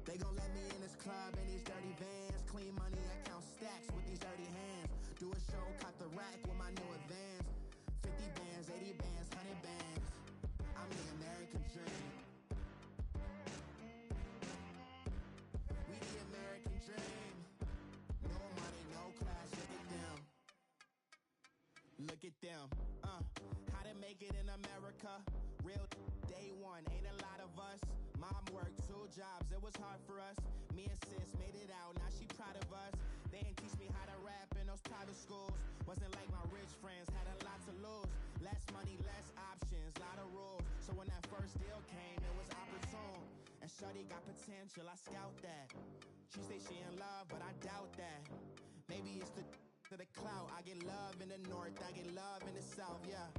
They gon' let me in this club in these dirty vans. Clean money, I count stacks with these dirty hands. Do a show, cut the rack with my new advance. 50 bands, 80 bands, 100 bands. I'm the American dream. We the American dream. No money, no class, look at them. Look at them. How to make it in America? Real day one, ain't a lot of us. Mom worked 2 jobs, it was hard for us. Me and sis made it out, now she proud of us. They didn't teach me how to rap in those private schools. Wasn't like my rich friends, had a lot to lose. Less money, less options, lot of rules. So when that first deal came, it was opportune. And shawty got potential, I scout that. She say she in love, but I doubt that. Maybe it's to the clout. I get love in the north, I get love in the south, yeah.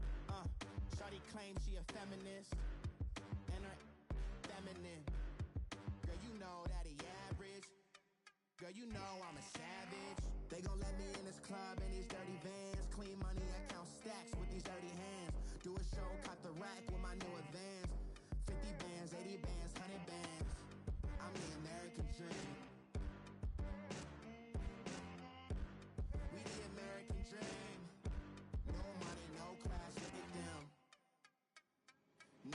Shawty claims she a feminist, and her feminine. Girl, you know that he average. Girl, you know I'm a savage. They gon' let me in this club in these dirty vans. Clean money, I count stacks with these dirty hands. Do a show, cut the rack with my new advance. 50 bands, 80 bands, 100 bands. I'm the American dream. We the American dream. No money, no class, look at them.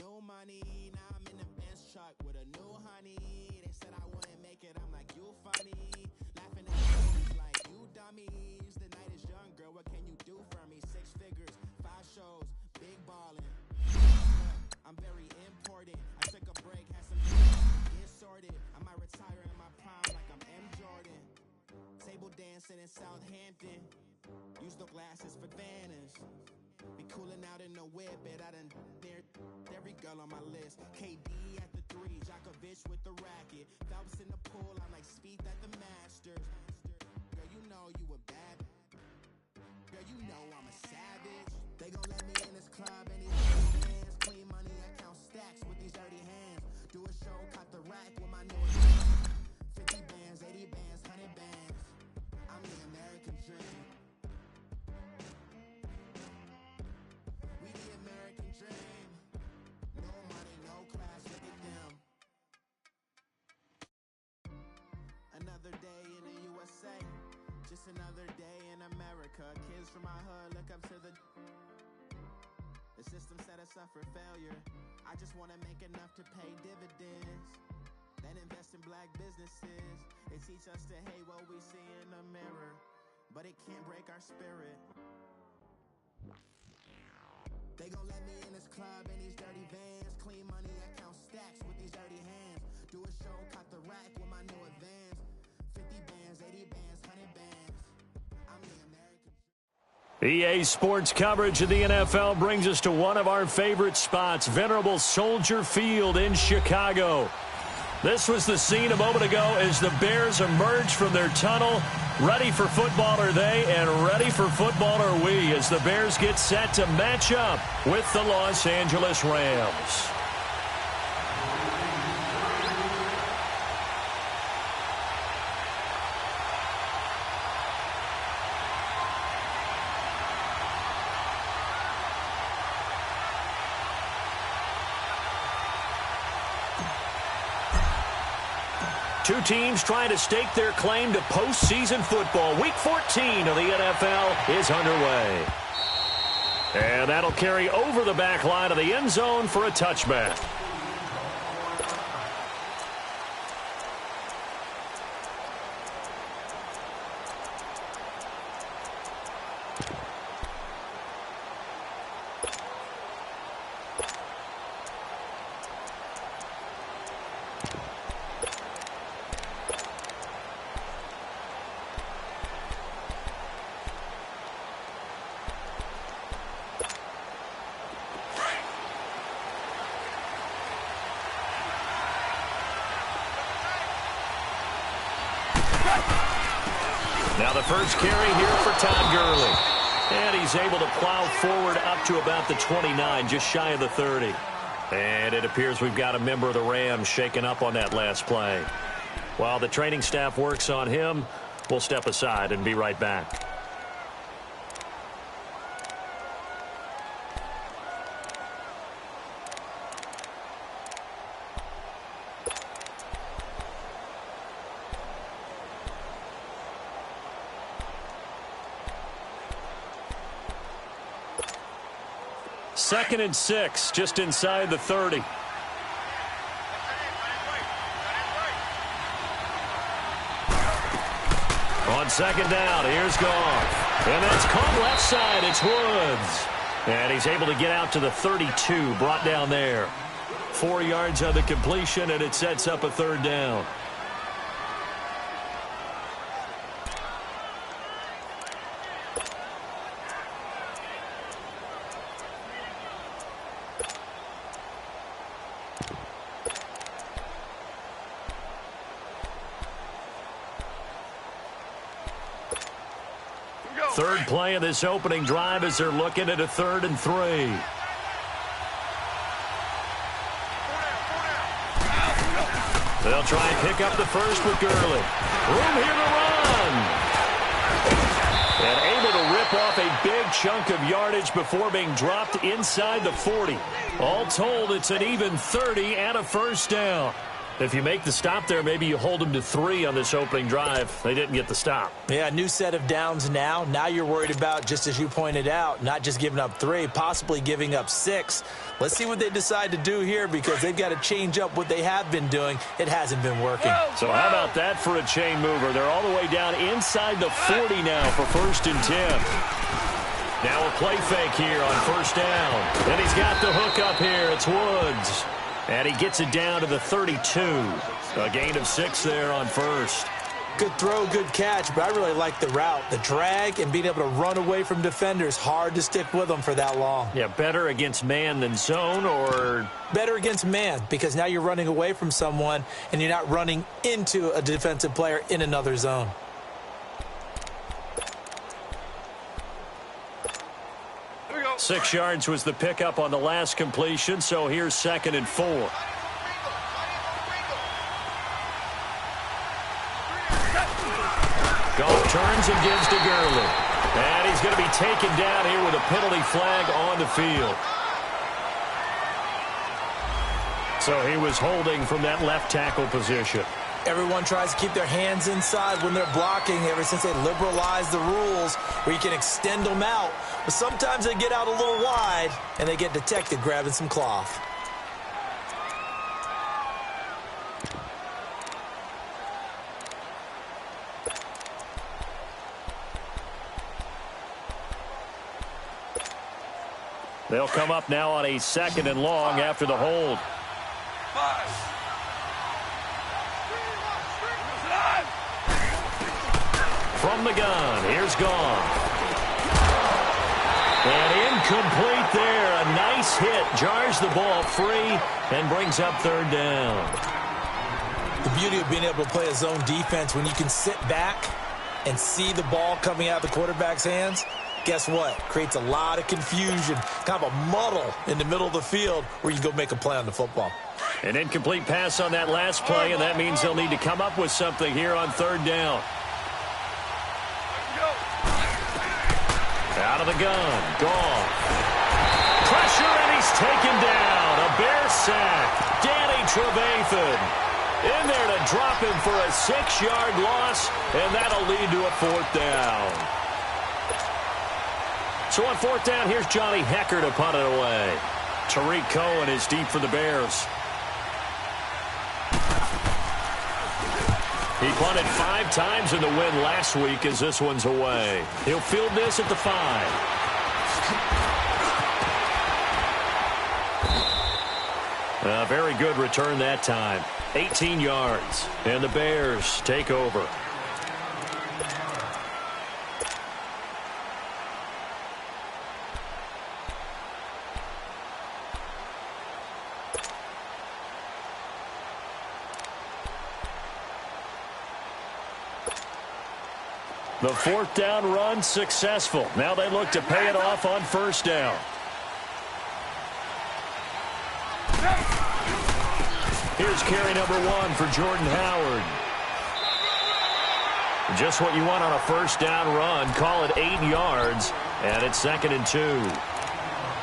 No money, now I'm in the Benz truck with a new honey. They said I wouldn't make it, I'm like, you funny. Laughing at me like, you dummies. The night is young, girl, what can you do for me? 6 figures, 5 shows, big ballin'. I'm very important. I took a break, had some get sorted. I might retire in my prime like I'm M. Jordan. Table dancing in Southampton. Use the glasses for Vannas. Be coolin' out in the whip, I done near every girl on my list. KD at the 3, Djokovic with the racket. Phelps in the pool, I'm like Speed at the Masters. Girl, you know you a bad. Girl, you know I'm a savage. They gon' let me in this club in these dirty hands. Clean money, I count stacks with these dirty hands. Do a show, cut the rack with my new advance. 50 bands, 80 bands, 100 bands. I'm the American dream. We the American dream. No money, no class, look at them. Another day in the USA. Just another day in America. Kids from my hood look up to the system set us up for failure. I just want to make enough to pay dividends, then invest in black businesses. They teach us to hate what we see in the mirror, but it can't break our spirit. They gon' let me in this club in these dirty vans. Clean money, I count stacks with these dirty hands. Do a show, cut the rack with my new advance. 50 bands, 80 bands, 100 bands. I'm the American. EA Sports coverage of the NFL brings us to one of our favorite spots, venerable Soldier Field in Chicago. This was the scene a moment ago as the Bears emerged from their tunnel. Ready for football are they, and ready for football are we as the Bears get set to match up with the Los Angeles Rams. Two teams trying to stake their claim to postseason football. Week 14 of the NFL is underway. And that'll carry over the back line of the end zone for a touchback. Now the first carry here for Todd Gurley. And he's able to plow forward up to about the 29, just shy of the 30. And it appears we've got a member of the Rams shaken up on that last play. While the training staff works on him, we'll step aside and be right back. 2nd and 6, just inside the 30. On 2nd down, here's Goff. And that's caught left side. It's Woods. And he's able to get out to the 32, brought down there. 4 yards on the completion, and it sets up a 3rd down. Third play of this opening drive as they're looking at a 3rd and 3. They'll try and pick up the first with Gurley. Room here to run. And able to rip off a big chunk of yardage before being dropped inside the 40. All told, it's an even 30 and a 1st down. If you make the stop there, maybe you hold them to 3 on this opening drive. They didn't get the stop. Yeah, new set of downs now. Now you're worried about, just as you pointed out, not just giving up 3, possibly giving up 6. Let's see what they decide to do here because they've got to change up what they have been doing. It hasn't been working. So how about that for a chain mover? They're all the way down inside the 40 now for 1st and 10. Now a play fake here on 1st down. And he's got the hook up here. It's Woods. And he gets it down to the 32. A gain of 6 there on 1st. Good throw, good catch, but I really like the route. The drag and being able to run away from defenders. Hard to stick with them for that long. Yeah, better against man than zone, or? Better against man, because now you're running away from someone and you're not running into a defensive player in another zone. Here we go. 6 yards was the pickup on the last completion, so here's 2nd and 4. Goff turns and gives to Gurley. And he's going to be taken down here with a penalty flag on the field. So he was holding from that left tackle position. Everyone tries to keep their hands inside when they're blocking ever since they liberalized the rules where you can extend them out. But sometimes they get out a little wide and they get detected grabbing some cloth. They'll come up now on a 2nd and long after the hold. From the gun, here's Goff. And incomplete there. A nice hit. Jars the ball free and brings up 3rd down. The beauty of being able to play a zone defense when you can sit back and see the ball coming out of the quarterback's hands. Guess what? Creates a lot of confusion, kind of a muddle in the middle of the field where you can go make a play on the football. An incomplete pass on that last play, and that means they'll need to come up with something here on 3rd down. Out of the gun, Goff. Pressure, and he's taken down. A Bear sack. Danny Trevathan in there to drop him for a 6-yard loss, and that'll lead to a 4th down. So on 4th down, here's Johnny Hecker to punt it away. Tariq Cohen is deep for the Bears. He punted 5 times in the win last week as this one's away. He'll field this at the 5. A very good return that time. 18 yards. And the Bears take over. The 4th down run successful. Now they look to pay it off on 1st down. Here's carry number 1 for Jordan Howard. Just what you want on a 1st down run. Call it 8 yards, and it's 2nd and 2.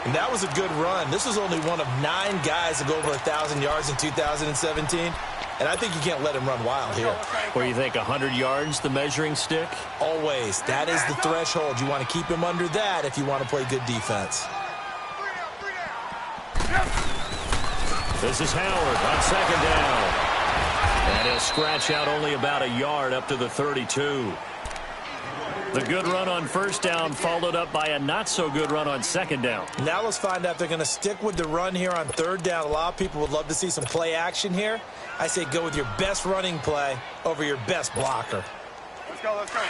And that was a good run. This was only one of 9 guys to go over 1,000 yards in 2017. And I think you can't let him run wild here. Where you think 100 yards, the measuring stick? Always. That is the threshold. You want to keep him under that if you want to play good defense. This is Howard on second down. And he'll scratch out only about a yard up to the 32. The good run on first down followed up by a not-so-good run on second down. Now let's find out if they're going to stick with the run here on third down. A lot of people would love to see some play action here. I say go with your best running play over your best blocker. Let's go, let's go.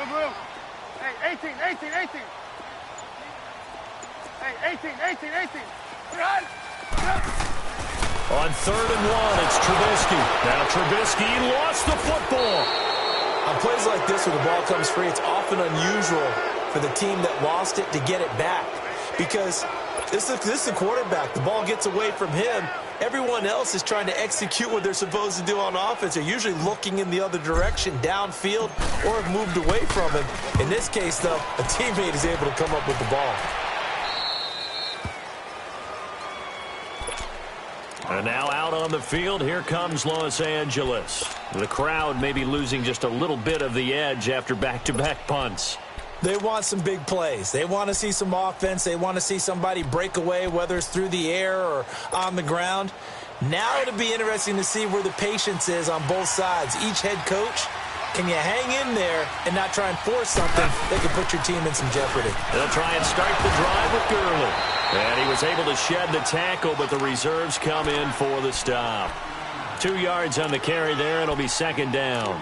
Blue. Hey, 18. Hey, 18. Run. On third and one, it's Trubisky. Now Trubisky lost the football. On plays like this where the ball comes free, it's often unusual for the team that lost it to get it back. Because this is the quarterback. The ball gets away from him. Everyone else is trying to execute what they're supposed to do on offense. They're usually looking in the other direction, downfield, or have moved away from him. In this case, though, a teammate is able to come up with the ball. And now out on the field, here comes Los Angeles. The crowd may be losing just a little bit of the edge after back-to-back punts. They want some big plays. They want to see some offense. They want to see somebody break away, whether it's through the air or on the ground. Now it'll be interesting to see where the patience is on both sides. Each head coach, can you hang in there and not try and force something that could put your team in some jeopardy? They'll try and start the drive with Gurley. And he was able to shed the tackle, but the reserves come in for the stop. 2 yards on the carry there, and it'll be second down.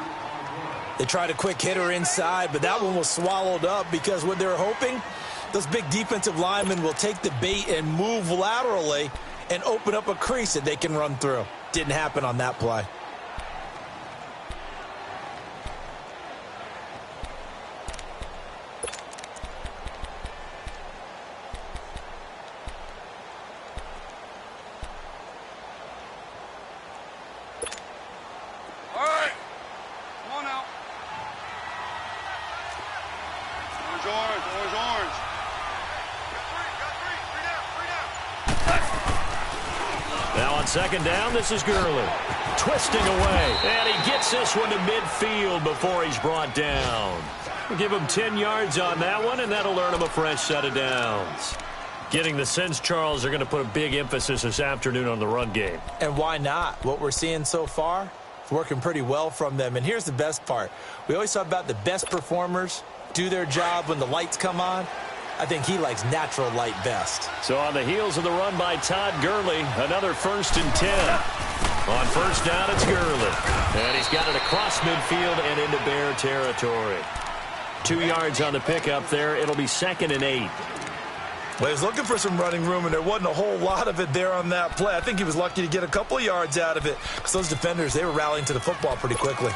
They tried a quick hitter inside, but that one was swallowed up because what they're hoping, those big defensive linemen will take the bait and move laterally and open up a crease that they can run through. Didn't happen on that play. Second down, this is Gurley. Twisting away. And he gets this one to midfield before he's brought down. We'll give him 10 yards on that one, and that'll earn him a fresh set of downs. Getting the sense, Charles, they're going to put a big emphasis this afternoon on the run game. And why not? What we're seeing so far is working pretty well from them. And here's the best part. We always talk about the best performers do their job when the lights come on. I think he likes natural light best. So on the heels of the run by Todd Gurley, another 1st and 10. On first down, it's Gurley. And he's got it across midfield and into Bear territory. 2 yards on the pickup there. It'll be 2nd and 8. Well, he was looking for some running room, and there wasn't a whole lot of it there on that play. I think he was lucky to get a couple of yards out of it because those defenders, they were rallying to the football pretty quickly.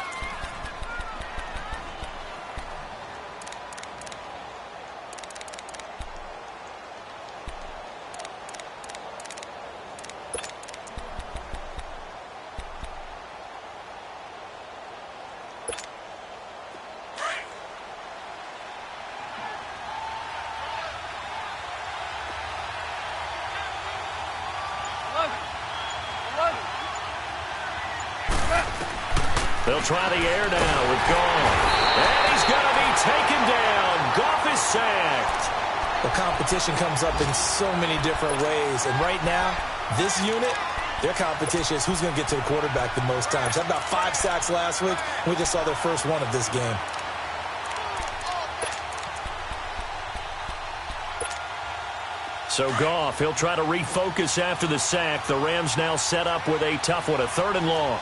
They'll try the air now with Goff. And he's going to be taken down. Goff is sacked. The competition comes up in so many different ways. And right now, this unit, their competition is who's going to get to the quarterback the most times. Had about 5 sacks last week. We just saw their first one of this game. So Goff, he'll try to refocus after the sack. The Rams now set up with a tough one, a 3rd and long.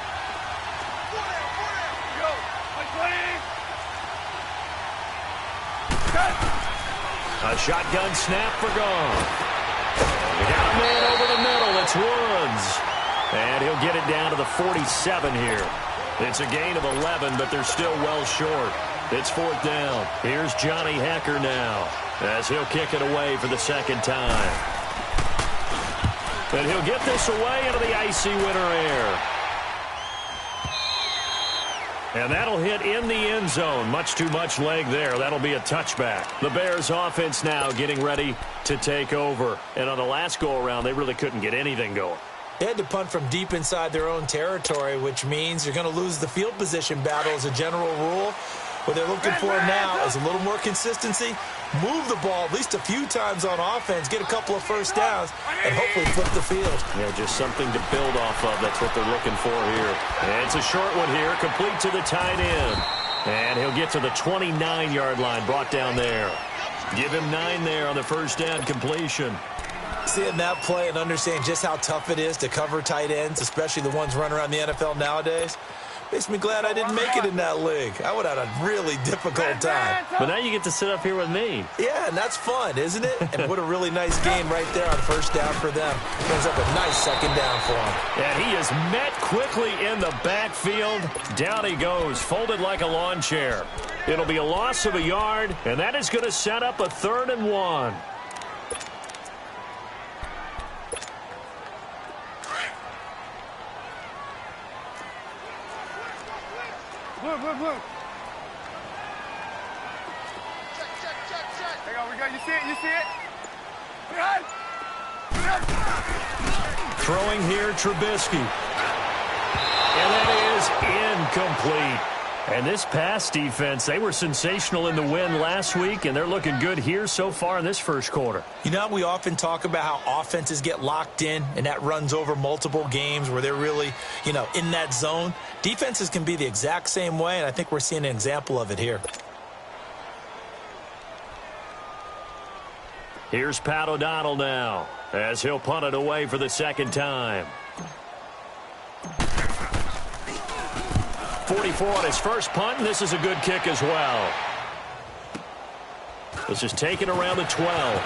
A shotgun snap for Goff. They got a man over the middle. It's Woods. And he'll get it down to the 47 here. It's a gain of 11, but they're still well short. It's 4th down. Here's Johnny Hecker now as he'll kick it away for the 2nd time. And he'll get this away into the icy winter air. And that'll hit in the end zone. Much too much leg there. That'll be a touchback. The Bears offense now getting ready to take over. And on the last go-around, they really couldn't get anything going. They had to punt from deep inside their own territory, which means you're going to lose the field position battle as a general rule. What they're looking for now is a little more consistency, move the ball at least a few times on offense, get a couple of first downs, and hopefully flip the field. Yeah, just something to build off of. That's what they're looking for here. And it's a short one here, complete to the tight end. And he'll get to the 29-yard line, brought down there. Give him 9 there on the first down completion. Seeing that play and understanding just how tough it is to cover tight ends, especially the ones running around the NFL nowadays, makes me glad I didn't make it in that league. I would have had a really difficult time. But now you get to sit up here with me. Yeah, and that's fun, isn't it? And what a really nice game right there on first down for them. Brings up a nice second down for him. And he is met quickly in the backfield. Down he goes, folded like a lawn chair. It'll be a loss of a yard, and that is going to set up a 3rd and 1. Blue. Check. Hang on, we got you see it? Run! Throwing here, Trubisky. And that is incomplete. And this pass defense, they were sensational in the win last week, and they're looking good here so far in this first quarter. You know, we often talk about how offenses get locked in, and that runs over multiple games where they're really, in that zone. Defenses can be the exact same way, and I think we're seeing an example of it here. Here's Pat O'Donnell now, as he'll punt it away for the second time. 44 on his first punt, and this is a good kick as well. This is taken around the 12.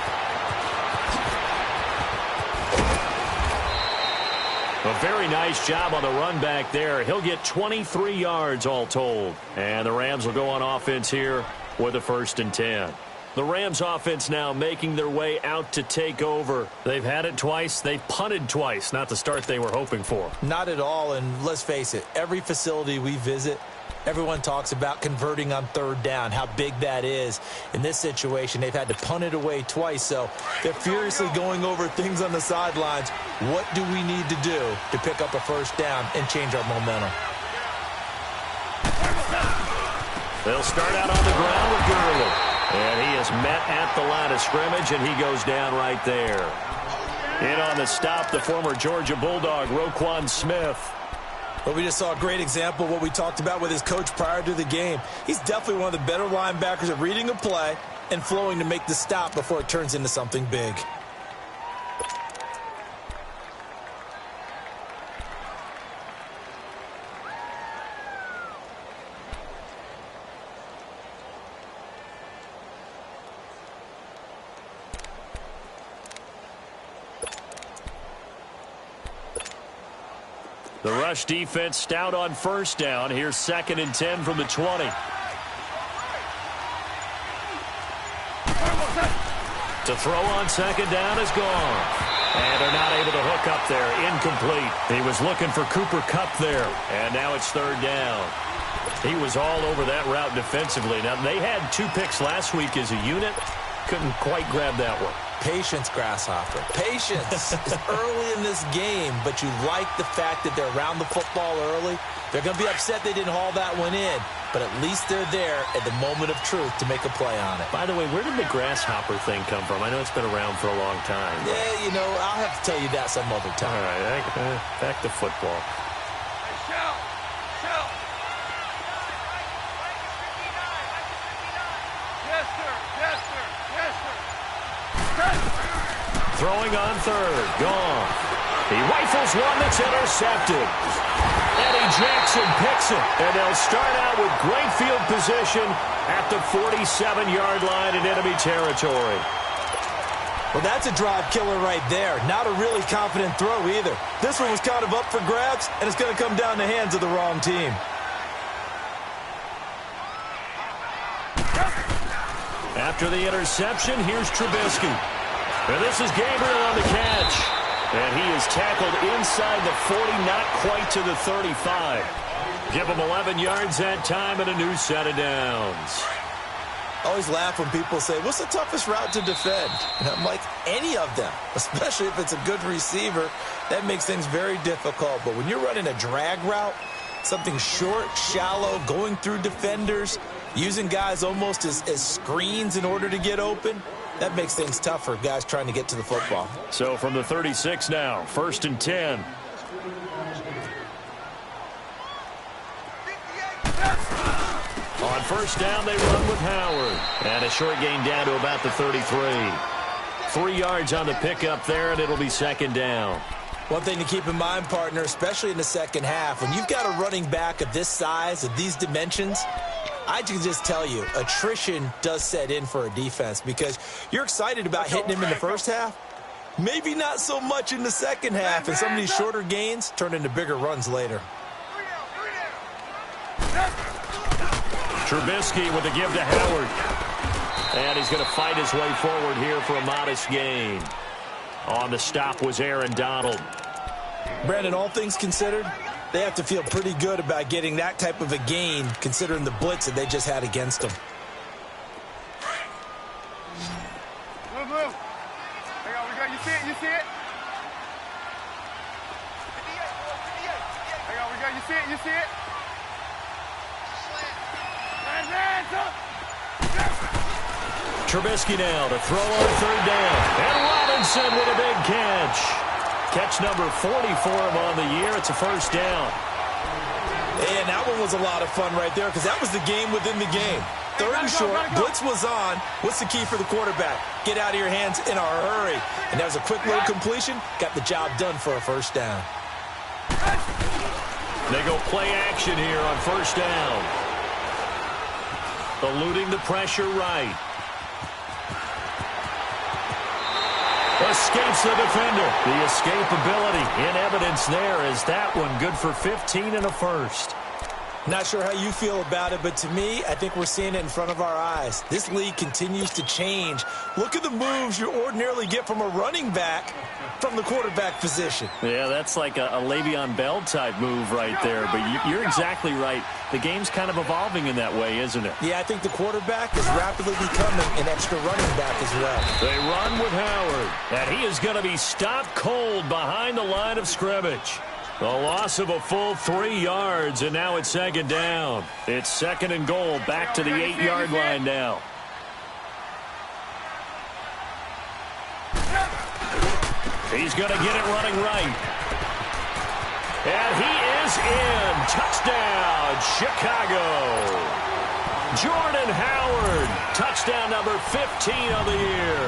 A very nice job on the run back there. He'll get 23 yards all told. And the Rams will go on offense here with a 1st and 10. The Rams offense now making their way out to take over. They've had it twice. They've punted twice. Not the start they were hoping for. Not at all, and let's face it, every facility we visit, everyone talks about converting on 3rd down, how big that is. In this situation, they've had to punt it away twice, so they're furiously going over things on the sidelines. What do we need to do to pick up a 1st down and change our momentum? They'll start out on the ground with Gurley. And he is met at the line of scrimmage, and he goes down right there. In on the stop, the former Georgia Bulldog, Roquan Smith. Well, we just saw a great example of what we talked about with his coach prior to the game. He's definitely one of the better linebackers at reading a play and flowing to make the stop before it turns into something big. The rush defense stout on first down. Here's 2nd and 10 from the 20. To throw on second down is gone. And they're not able to hook up there. Incomplete. He was looking for Cooper Kupp there. And now it's 3rd down. He was all over that route defensively. Now, they had 2 picks last week as a unit. Couldn't quite grab that one. Patience, Grasshopper. Patience is early in this game, but you like the fact that they're around the football early. They're going to be upset they didn't haul that one in, but at least they're there at the moment of truth to make a play on it. By the way, where did the grasshopper thing come from? I know it's been around for a long time. Yeah, I'll have to tell you that some other time. All right, back to football. Shout! Yes, sir. Throwing on 3rd. Gone. He rifles one that's intercepted. Eddie Jackson picks it. And they'll start out with great field position at the 47-yard line in enemy territory. Well, that's a drive killer right there. Not a really confident throw either. This one was kind of up for grabs, and it's going to come down the hands of the wrong team. After the interception, here's Trubisky. And this is Gabriel on the catch. And he is tackled inside the 40, not quite to the 35. Give him 11 yards that time and a new set of downs. I always laugh when people say, what's the toughest route to defend? And I'm like, any of them, especially if it's a good receiver. That makes things very difficult. But when you're running a drag route, something short, shallow, going through defenders, Using guys almost as screens in order to get open, that makes things tough for guys trying to get to the football. So from the 36 now, 1st and 10. On first down, they run with Howard. And a short gain down to about the 33. 3 yards on the pickup there, and it'll be 2nd down. One thing to keep in mind, partner, especially in the second half, when you've got a running back of this size, of these dimensions, I can just tell you, attrition does set in for a defense because you're excited about hitting him in the first half. Maybe not so much in the second half, and some of these shorter gains turn into bigger runs later. Trubisky with the give to Howard. And he's going to fight his way forward here for a modest gain. On the stop was Aaron Donald. Brandon, all things considered, they have to feel pretty good about getting that type of a gain considering the blitz that they just had against them. Move, move. Hang on, we got, you see it, you see it? Hang on, we got, you see it, you see it? Hands up! Trubisky now to throw on 3rd down. And Robinson with a big catch. Catch number 40 for him on the year. It's a 1st down. And that one was a lot of fun right there because that was the game within the game. 3rd and short, blitz was on. What's the key for the quarterback? Get out of your hands in a hurry. And that was a quick little completion. Got the job done for a 1st down. They go play action here on 1st down. Eluding the pressure right. Escapes the defender. The escapability in evidence there is that one good for 15 and a 1st. Not sure how you feel about it, but to me, I think we're seeing it in front of our eyes. This league continues to change. Look at the moves you ordinarily get from a running back from the quarterback position. Yeah, that's like a Le'Veon Bell type move right there, but you're exactly right. The game's kind of evolving in that way, isn't it? Yeah, I think the quarterback is rapidly becoming an extra running back as well. They run with Howard, and he is going to be stopped cold behind the line of scrimmage. A loss of a full 3 yards, and now it's 2nd down. It's 2nd and goal, back to the 8-yard line now. He's going to get it running right. And he is in. Touchdown, Chicago. Jordan Howard, touchdown number 15 of the year.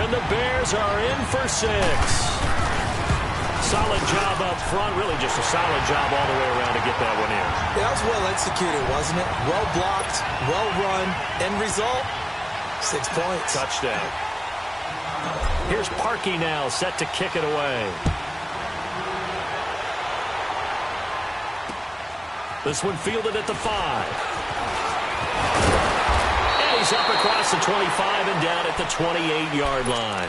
And the Bears are in for 6. Solid job up front. Really just a solid job all the way around to get that one in. Yeah, that was well executed, wasn't it? Well blocked, well run. End result, 6 points. Touchdown. Here's Parkey now, set to kick it away. This one fielded at the 5. And he's up across the 25 and down at the 28-yard line.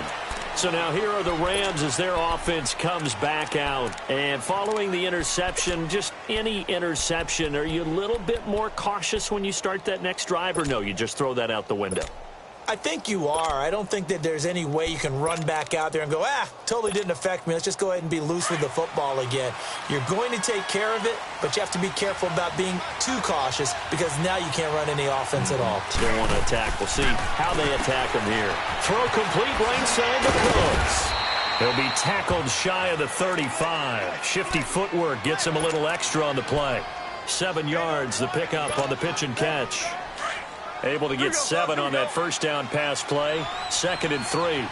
So now here are the Rams as their offense comes back out. And following the interception, just any interception, are you a little bit more cautious when you start that next drive, or no, you just throw that out the window? I think you are. I don't think that there's any way you can run back out there and go, totally didn't affect me. Let's just go ahead and be loose with the football again. You're going to take care of it, but you have to be careful about being too cautious because now you can't run any offense at all. Still want to attack. We'll see how they attack him here. Throw complete right side to Cooks. He'll be tackled shy of the 35. Shifty footwork gets him a little extra on the play. 7 yards, the pickup on the pitch and catch. Able to get 7 on that first down pass play. 2nd and 3.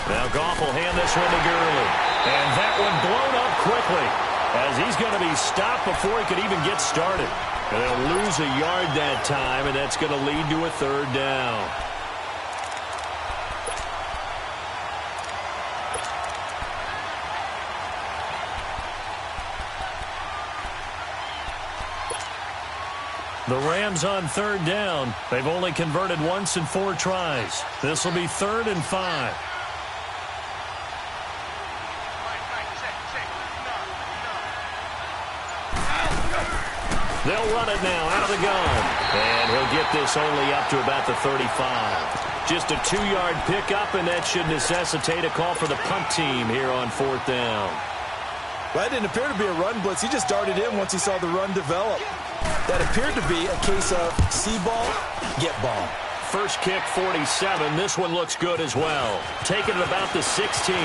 Now Goff will hand this one to Gurley. And that one blown up quickly as he's going to be stopped before he could even get started. And they'll lose a yard that time, and that's going to lead to a 3rd down. The Rams on 3rd down. They've only converted once in 4 tries. This will be 3rd and 5. They'll run it now out of the gun. And he'll get this only up to about the 35. Just a 2-yard pickup, and that should necessitate a call for the punt team here on 4th down. Well, that didn't appear to be a run blitz. He just darted in once he saw the run develop. That appeared to be a case of see ball, get ball. First kick, 47. This one looks good as well. Taking it about the 16.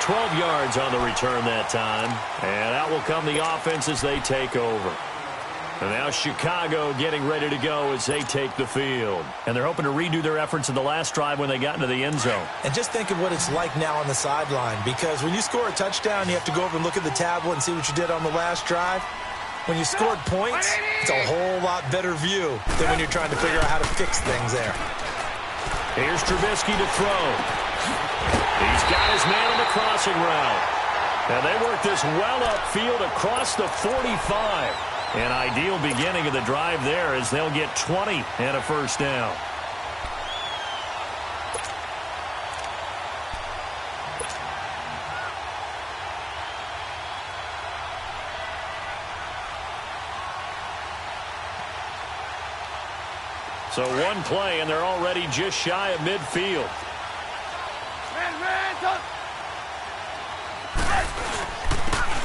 12 yards on the return that time. And out will come the offense as they take over. And now Chicago getting ready to go as they take the field. And they're hoping to redo their efforts in the last drive when they got into the end zone. And just think of what it's like now on the sideline, because when you score a touchdown, you have to go over and look at the tablet and see what you did on the last drive. When you scored points, it's a whole lot better view than when you're trying to figure out how to fix things there. Here's Trubisky to throw. He's got his man on the crossing route. And they work this well upfield across the 45. An ideal beginning of the drive there as they'll get 20 and a first down. So one play, and they're already just shy of midfield.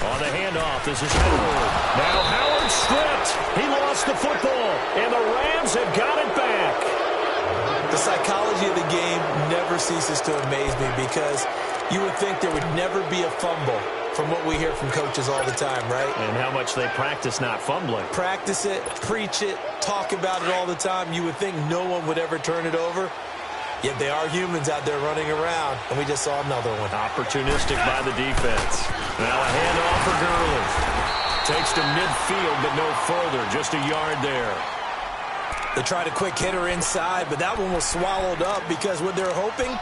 On the handoff, this is Howard. Now Howard stripped. He lost the football, and the Rams have got it back. The psychology of the game never ceases to amaze me, because you would think there would never be a fumble from what we hear from coaches all the time, right? And how much they practice not fumbling. Practice it, preach it, talk about it all the time. You would think no one would ever turn it over. Yet they are humans out there running around, and we just saw another one. Opportunistic by the defense. Now a handoff for Gurley. Takes to midfield, but no further. Just a yard there. They tried a quick hitter inside, but that one was swallowed up because what they're hoping,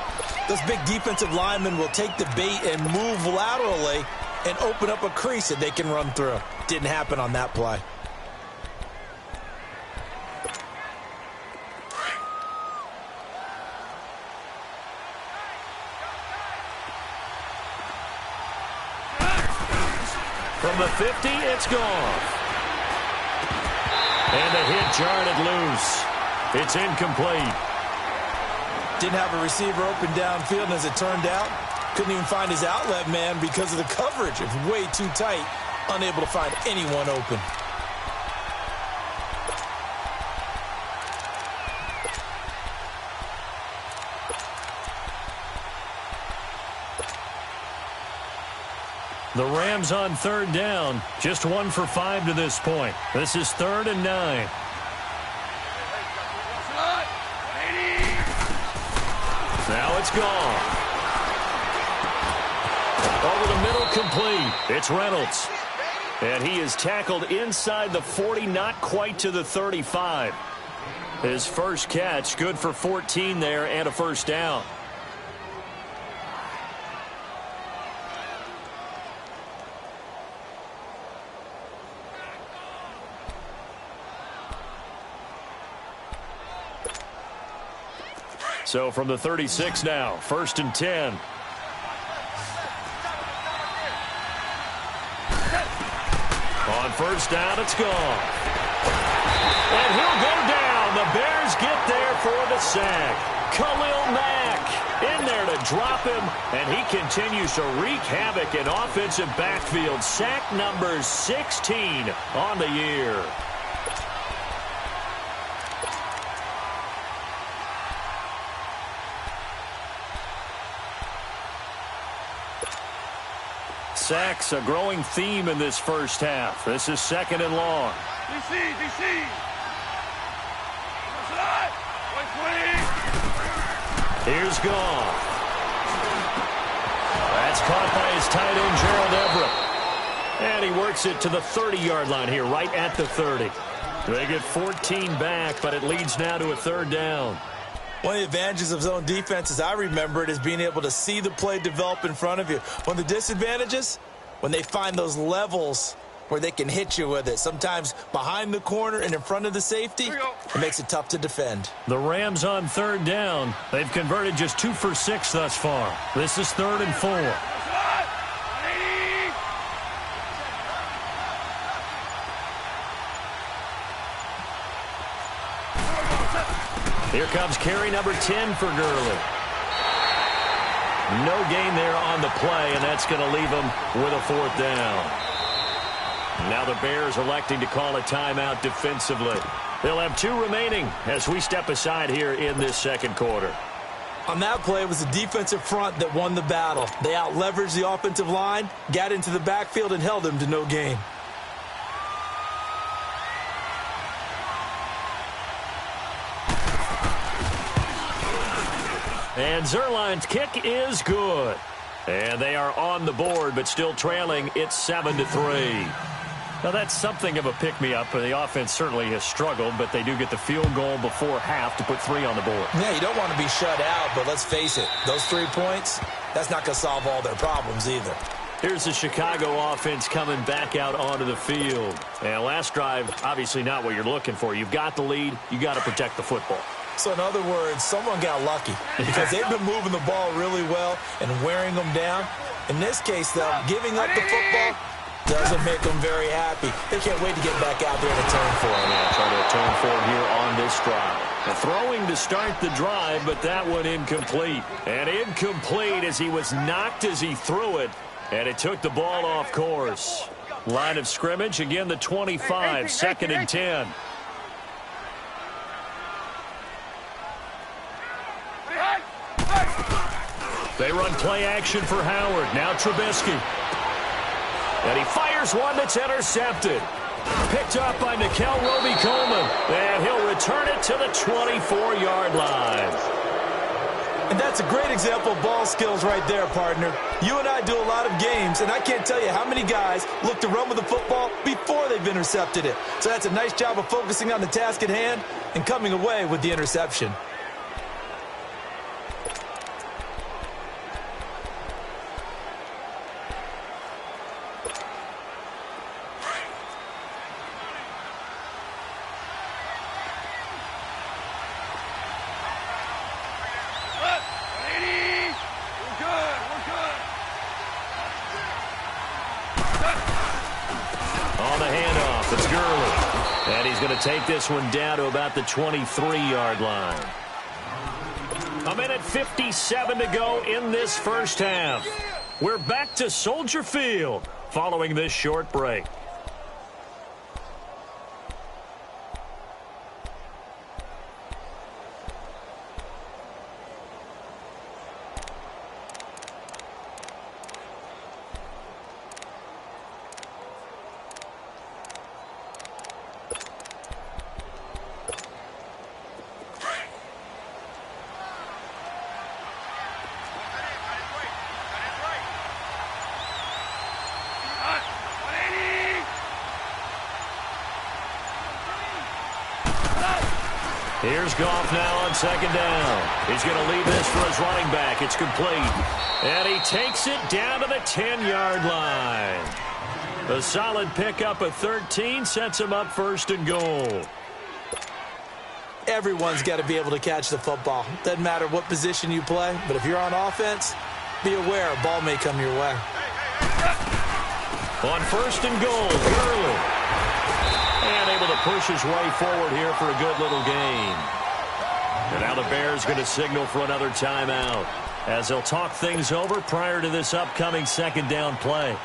those big defensive linemen will take the bait and move laterally and open up a crease that they can run through. Didn't happen on that play. From the 50, it's gone. And the hit jarred it loose. It's incomplete. Didn't have a receiver open downfield, and as it turned out, couldn't even find his outlet man because of the coverage. It's way too tight, unable to find anyone open. The Rams on third down. Just 1 for 5 to this point. This is 3rd and 9. Now it's gone. Over the middle, complete. It's Reynolds. And he is tackled inside the 40, not quite to the 35. His first catch, good for 14 there and a first down. So from the 36 now, 1st and 10. On first down, it's gone. And he'll go down. The Bears get there for the sack. Khalil Mack in there to drop him, and he continues to wreak havoc in offensive backfield. Sack number 16 on the year. Sacks, a growing theme in this first half. This is 2nd and long. DC. Here's Goff. That's caught by his tight end, Gerald Everett. And he works it to the 30-yard line here, right at the 30. They get 14 back, but it leads now to a 3rd down. One of the advantages of zone defense, as I remember it, is being able to see the play develop in front of you. One of the disadvantages, when they find those levels where they can hit you with it. Sometimes behind the corner and in front of the safety, it makes it tough to defend. The Rams on 3rd down. They've converted just 2 for 6 thus far. This is 3rd and 4. Here comes carry number 10 for Gurley. No gain there on the play, and that's going to leave them with a 4th down. Now the Bears electing to call a timeout defensively. They'll have 2 remaining as we step aside here in this second quarter. On that play, it was the defensive front that won the battle. They out-leveraged the offensive line, got into the backfield, and held them to no gain. And ZzLonestarz's kick is good. And they are on the board, but still trailing. It's 7-3. Now, that's something of a pick-me-up. The offense certainly has struggled, but they do get the field goal before half to put 3 on the board. Yeah, you don't want to be shut out, but let's face it. Those 3 points, that's not going to solve all their problems either. Here's the Chicago offense coming back out onto the field. And last drive, obviously not what you're looking for. You've got the lead. You got to protect the football. So in other words, someone got lucky because they've been moving the ball really well and wearing them down. In this case, though, giving up the football doesn't make them very happy. They can't wait to get back out there and atone for it. Yeah, trying to atone for it here on this drive. The throwing to start the drive, but that one incomplete. And incomplete as he was knocked as he threw it, and it took the ball off course. Line of scrimmage, again the 25, 2nd and 10. They run play action for Howard. Now Trubisky. And he fires one that's intercepted. Picked up by Nickel Roby-Coleman. And he'll return it to the 24-yard line. And that's a great example of ball skills right there, partner. You and I do a lot of games, and I can't tell you how many guys look to run with the football before they've intercepted it. So that's a nice job of focusing on the task at hand and coming away with the interception. Take this one down to about the 23-yard line. 1:57 to go in this first half. We're back to Soldier Field following this short break. Here's Goff now on 2nd down. He's going to leave this for his running back. It's complete. And he takes it down to the 10-yard line. A solid pickup of 13 sets him up 1st and goal. Everyone's got to be able to catch the football. Doesn't matter what position you play, but if you're on offense, be aware a ball may come your way. On 1st and goal, Gurley. And able to push his way forward here for a good little gain. And now the Bears going to signal for another timeout as they'll talk things over prior to this upcoming 2nd down play.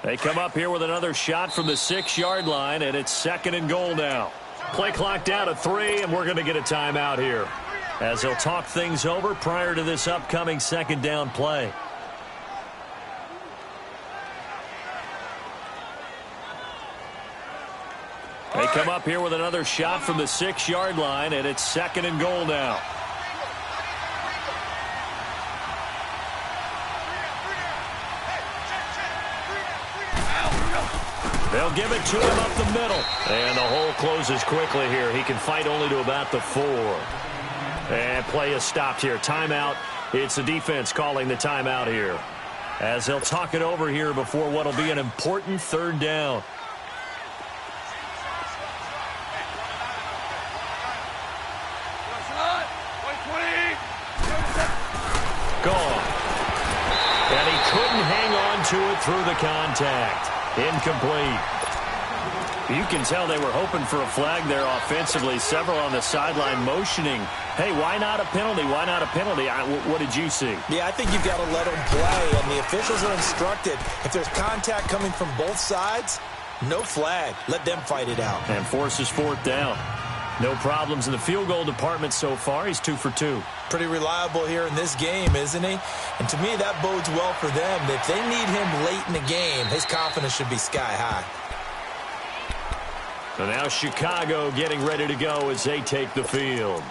They come up here with another shot from the 6-yard line, and it's 2nd and goal now. Play clock down to 3, and we're going to get a timeout here as they'll talk things over prior to this upcoming 2nd down play. They come up here with another shot from the 6-yard line, and it's 2nd and goal now. They'll give it to him up the middle. And the hole closes quickly here. He can fight only to about the 4. And play is stopped here. Timeout. It's the defense calling the timeout here, as they'll talk it over here before what will be an important 3rd down. Gone. And he couldn't hang on to it through the contact. Incomplete. You can tell they were hoping for a flag there offensively. Several on the sideline motioning, hey, why not a penalty? Why not a penalty? What did you see? Yeah, I think you've got to let them play, and the officials are instructed. If there's contact coming from both sides, no flag. Let them fight it out. And forces 4th down. No problems in the field goal department so far. He's 2 for 2. Pretty reliable here in this game, isn't he? And to me, that bodes well for them. If they need him late in the game, his confidence should be sky high. So now Chicago getting ready to go as they take the field.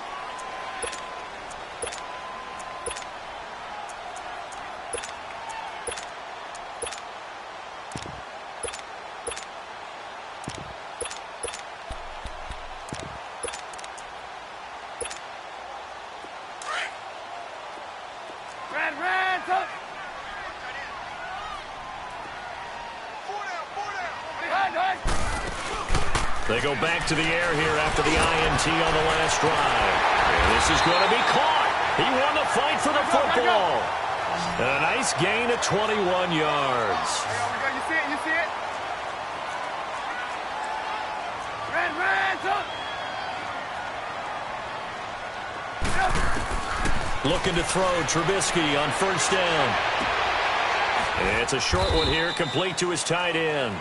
They go back to the air here after the INT on the last drive. And this is going to be caught. He won the fight for the football. And a nice gain of 21 yards. You see it? You see it? Looking to throw. Trubisky on 1st down. And it's a short one here, complete to his tight end.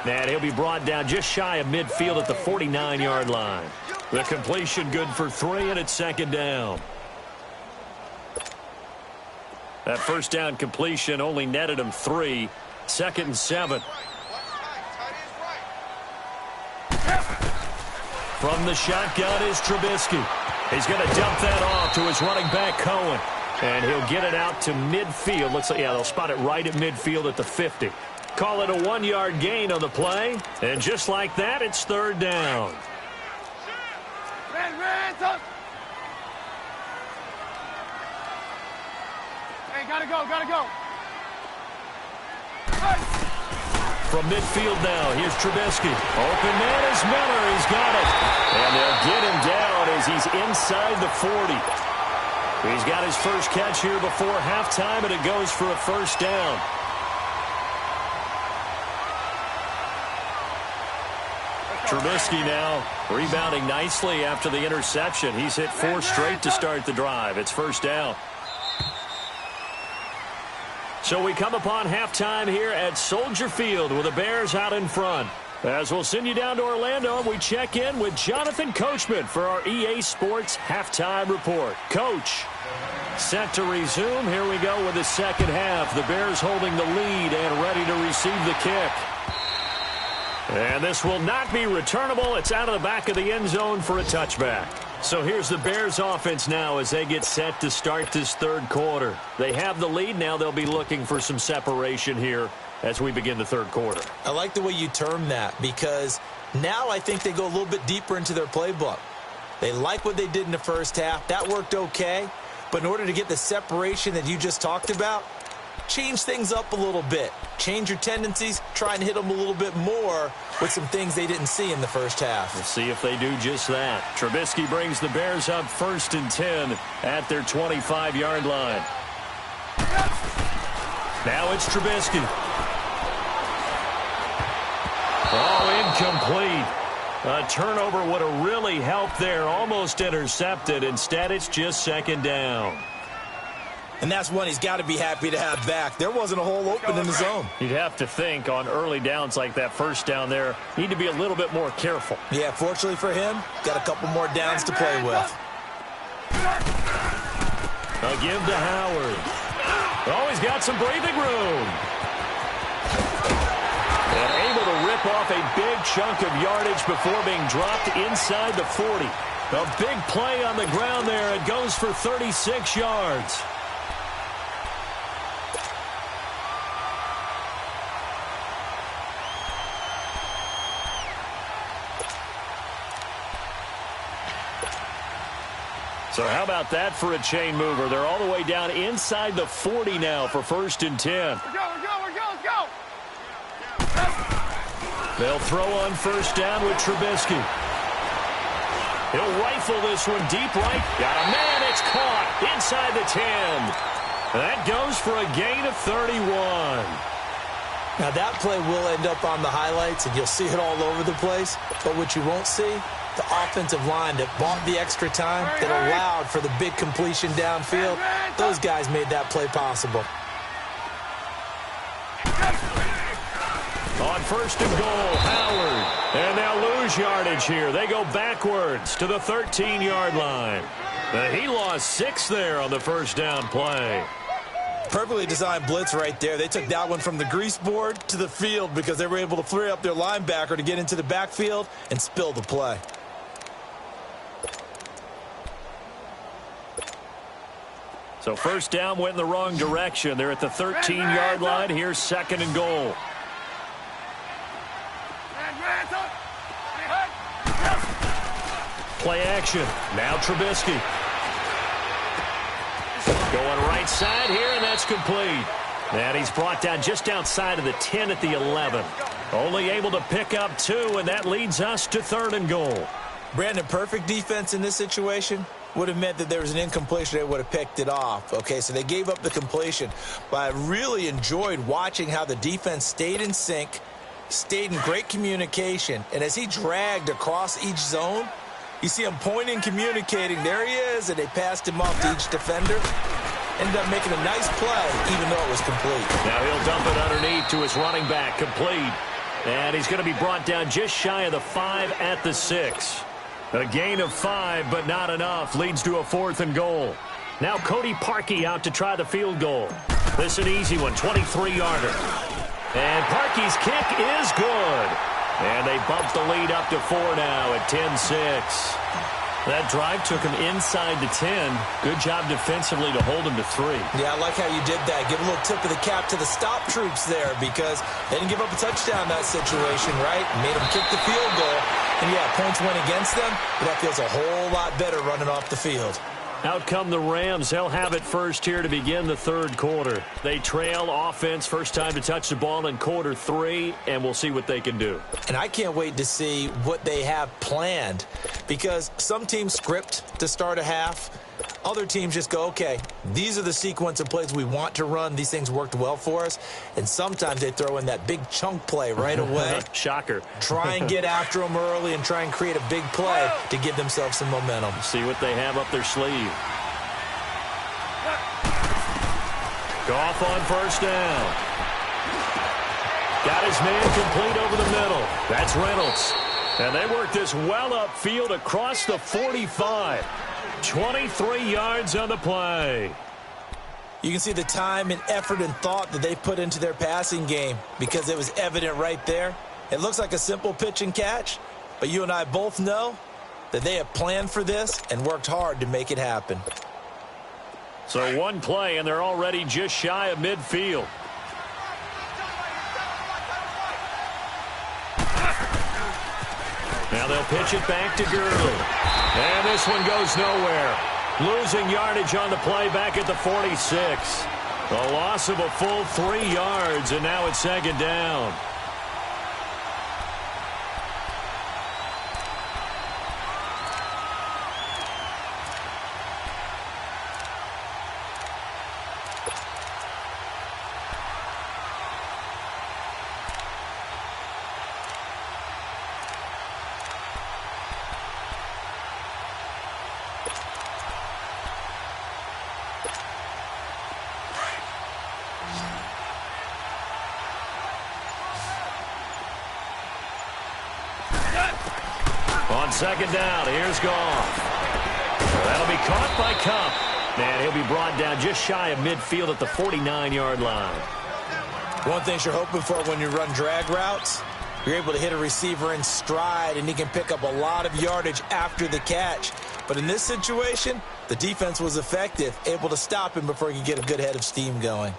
And he'll be brought down just shy of midfield at the 49-yard line. The completion good for 3, and it's 2nd down. That 1st down completion only netted him 3. 2nd and 7. From the shotgun is Trubisky. He's going to dump that off to his running back, Cohen. And he'll get it out to midfield. Looks like, yeah, they'll spot it right at midfield at the 50. Call it a 1-yard gain on the play. And just like that, it's 3rd down. Hey, gotta go. From midfield now, here's Trubisky. Open man is Miller. He's got it. And they'll get him down as he's inside the 40. He's got his first catch here before halftime, and it goes for a 1st down. Trubisky now rebounding nicely after the interception. He's hit 4 straight to start the drive. It's 1st down. So we come upon halftime here at Soldier Field with the Bears out in front. As we'll send you down to Orlando, we check in with Jonathan Coachman for our EA Sports Halftime Report. Coach, set to resume. Here we go with the 2nd half. The Bears holding the lead and ready to receive the kick. And this will not be returnable. It's out of the back of the end zone for a touchback. So here's the Bears offense now as they get set to start this 3rd quarter. They have the lead. Now they'll be looking for some separation here as we begin the 3rd quarter. I like the way you term that, because now I think they go a little bit deeper into their playbook. They like what they did in the 1st half. That worked okay. But in order to get the separation that you just talked about, change things up a little bit. Change your tendencies. Try and hit them a little bit more with some things they didn't see in the 1st half. We'll see if they do just that. Trubisky brings the Bears up 1st and 10 at their 25-yard line. Now it's Trubisky. Oh, incomplete. A turnover would have really helped there. Almost intercepted. Instead, it's just 2nd down. And that's one he's got to be happy to have back. There wasn't a hole open in the zone. You'd have to think on early downs like that 1st down there, need to be a little bit more careful. Yeah, fortunately for him, got a couple more downs to play with. A give to Howard. Oh, he's got some breathing room. And able to rip chip off a big chunk of yardage before being dropped inside the 40. A big play on the ground there. It goes for 36 yards. So how about that for a chain mover? They're all the way down inside the 40 now for 1st and 10. Let's go. They'll throw on 1st down with Trubisky. He'll rifle this one deep right. Got a man. It's caught inside the 10. That goes for a gain of 31. Now that play will end up on the highlights, and you'll see it all over the place. But what you won't see, the offensive line that bought the extra time, that allowed for the big completion downfield, those guys made that play possible. On 1st and goal, Howard. And they'll lose yardage here. They go backwards to the 13-yard line. He lost 6 there on the 1st down play. Perfectly designed blitz right there. They took that one from the grease board to the field because they were able to free up their linebacker to get into the backfield and spill the play. So 1st down went in the wrong direction. They're at the 13-yard line. Here's 2nd and goal. Play action. Now Trubisky. Going right side here, and that's complete. And he's brought down just outside of the 10 at the 11. Only able to pick up 2, and that leads us to 3rd and goal. Brandon, perfect defense in this situation would have meant that there was an incompletion. They would have picked it off. Okay, so they gave up the completion. But I really enjoyed watching how the defense stayed in sync, stayed in great communication. And as he dragged across each zone, you see him pointing, communicating. There he is, and they passed him off to each defender. Ended up making a nice play, even though it was complete. Now he'll dump it underneath to his running back, complete. And he's going to be brought down just shy of the 5 at the 6. A gain of 5, but not enough. Leads to a 4th and goal. Now Cody Parkey out to try the field goal. This is an easy one, 23-yarder. And Parkey's kick is good. And they bump the lead up to 4 now at 10-6. That drive took him inside the 10. Good job defensively to hold him to 3. Yeah, I like how you did that. Give a little tip of the cap to the stop troops there because they didn't give up a touchdown in that situation, right? Made them kick the field goal. And, yeah, points went against them, but that feels a whole lot better running off the field. Out come the Rams. They'll have it first here to begin the 3rd quarter. They trail offense, first time to touch the ball in quarter 3, and we'll see what they can do. And I can't wait to see what they have planned because some teams script to start a half. Other teams just go, okay, these are the sequence of plays we want to run. These things worked well for us. And sometimes they throw in that big chunk play right away. Shocker. Try and get after them early and try and create a big play to give themselves some momentum. See what they have up their sleeve. Goff on 1st down. Got his man complete over the middle. That's Reynolds. And they work this well upfield across the 45. 23 yards on the play. You can see the time and effort and thought that they put into their passing game because it was evident right there. It looks like a simple pitch and catch, but you and I both know that they have planned for this and worked hard to make it happen. So one play, and they're already just shy of midfield. Now they'll pitch it back to Gurley. And this one goes nowhere. Losing yardage on the play back at the 46. A loss of a full 3 yards, and now it's 2nd down. On 2nd down, here's Goff. That'll be caught by Kupp. And he'll be brought down just shy of midfield at the 49-yard line. One thing you're hoping for when you run drag routes, You're able to hit a receiver in stride, and he can pick up a lot of yardage after the catch. But in this situation, the defense was effective, able to stop him before he could get a good head of steam going.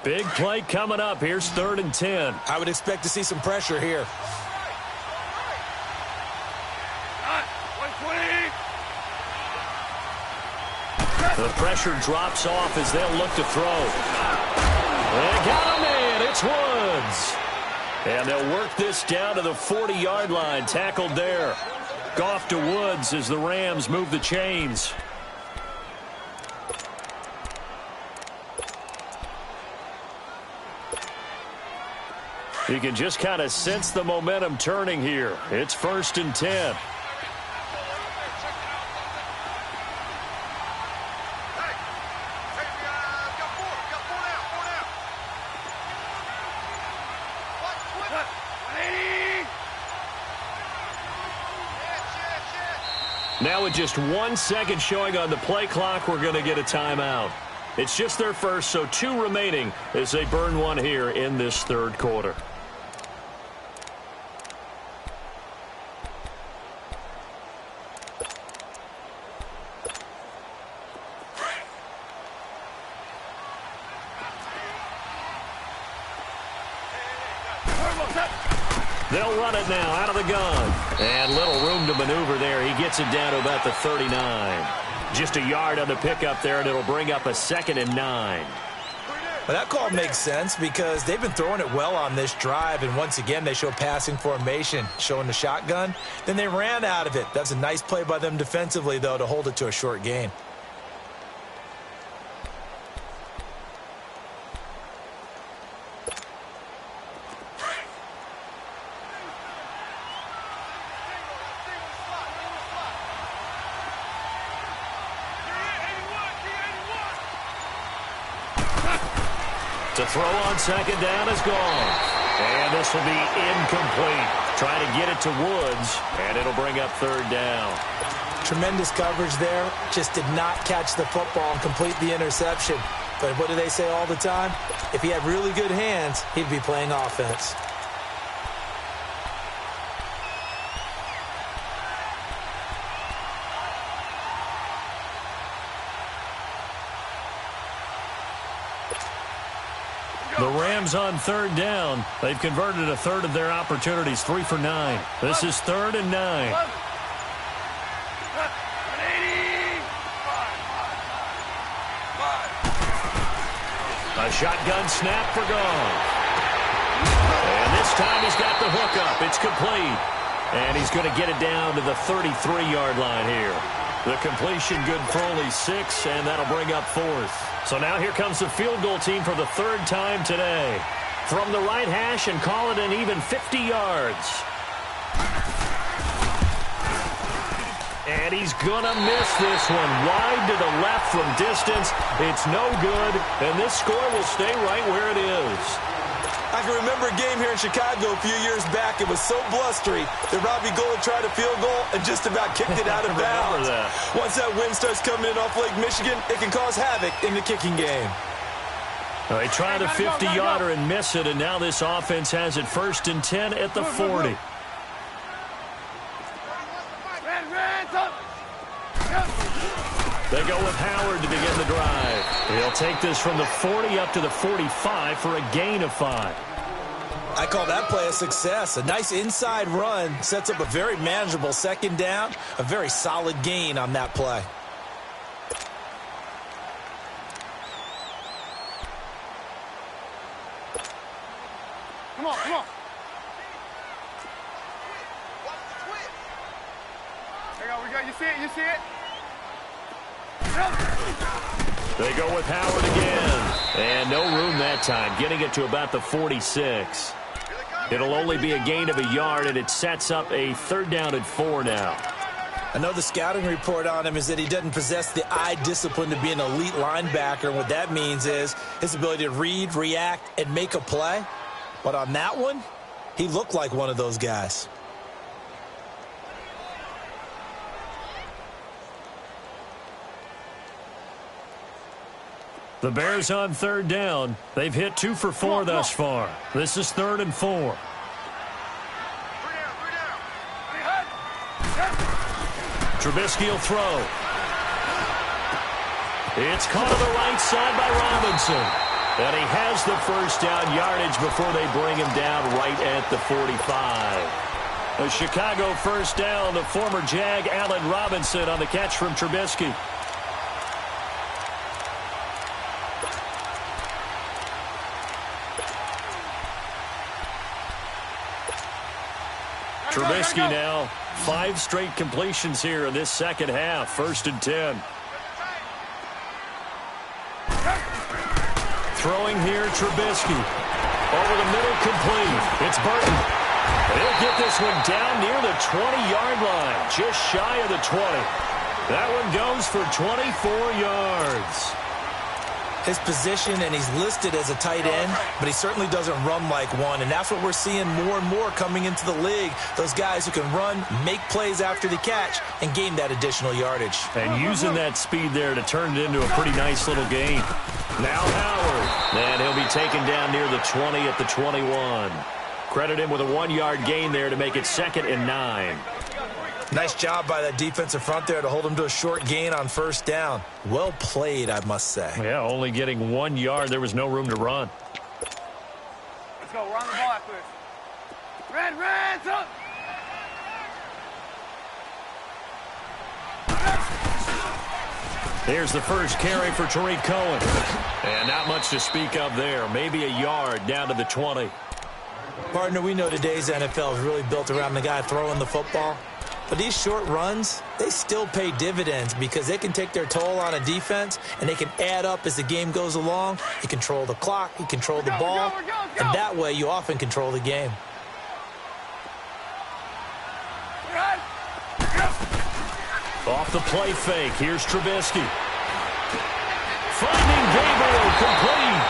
Big play coming up. Here's 3rd and 10. I would expect to see some pressure here. The pressure drops off as they'll look to throw. They got him in. It's Woods. And they'll work this down to the 40-yard line. Tackled there. Goff to Woods as the Rams move the chains. You can just kind of sense the momentum turning here. It's 1st and 10. Now with just 1 second showing on the play clock, we're going to get a timeout. It's just their first, so 2 remaining as they burn one here in this 3rd quarter. They'll run it now out of the gun. And little room to maneuver there. He gets it down to about the 39. Just a yard on the pickup there, and it'll bring up a 2nd and 9. Well, that call makes sense because they've been throwing it well on this drive, and once again they show passing formation, showing the shotgun. Then they ran out of it. That's a nice play by them defensively, though, to hold it to a short gain. The throw on 2nd down is gone. And this will be incomplete. Trying to get it to Woods, and it'll bring up 3rd down. Tremendous coverage there. Just did not catch the football and complete the interception. But what do they say all the time? If he had really good hands, he'd be playing offense. The Rams on 3rd down. They've converted a 1/3 of their opportunities, 3 for 9. This is 3rd and 9. A shotgun snap for Goff. And this time he's got the hook up. It's complete. And he's going to get it down to the 33-yard line here. The completion good for only 6, and that'll bring up 4th. So now here comes the field goal team for the 3rd time today. From the right hash and call it an even 50 yards. And he's going to miss this one. Wide to the left from distance. It's no good, and this score will stay right where it is. I can remember a game here in Chicago a few years back. It was so blustery that Robbie Gould tried a field goal and just about kicked it out of bounds. Once that wind starts coming in off Lake Michigan, it can cause havoc in the kicking game. They try the 50-yarder and miss it, and now this offense has it 1st and 10 at the 40. They go with Howard to begin the drive. He'll take this from the 40 up to the 45 for a gain of 5. I call that play a success. A nice inside run sets up a very manageable 2nd down, a very solid gain on that play. Come on, come on. We got, you see it, you see it? They go with Howard again. And no room that time, getting it to about the 46. It'll only be a gain of a yard, and it sets up a 3rd down and 4 now. I know the scouting report on him is that he doesn't possess the eye discipline to be an elite linebacker. And what that means is his ability to read, react, and make a play. But on that one, he looked like one of those guys. The Bears on third down. They've hit 2 for 4 thus far. This is 3rd and 4. Trubisky will throw. It's caught on the right side by Robinson. And he has the first down yardage before they bring him down right at the 45. A Chicago first down. The former Jag, Allen Robinson, on the catch from Trubisky. Trubisky now, 5 straight completions here in this second half. 1st and 10. Throwing here, Trubisky. Over the middle, complete. It's Burton. He'll get this one down near the 20-yard line, just shy of the 20. That one goes for 24 yards. His position, and he's listed as a tight end, but he certainly doesn't run like one, and that's what we're seeing more and more coming into the league. Those guys who can run, make plays after the catch, and gain that additional yardage. And using that speed there to turn it into a pretty nice little gain. Now Howard, and he'll be taken down near the 20 at the 21. Credit him with a 1-yard gain there to make it 2nd and 9. Nice job by that defensive front there to hold him to a short gain on 1st down. Well played, I must say. Yeah, only getting 1 yard. There was no room to run. Let's go. We're on the ball after this. Red, up! Here's the first carry for Tariq Cohen. And not much to speak of there. Maybe a yard down to the 20. Partner, we know today's NFL is really built around the guy throwing the football. But these short runs, they still pay dividends because they can take their toll on a defense, and they can add up as the game goes along. You control the clock, you control the ball, and that way you often control the game. Off the play fake, here's Trubisky. Finding Gabriel, complete.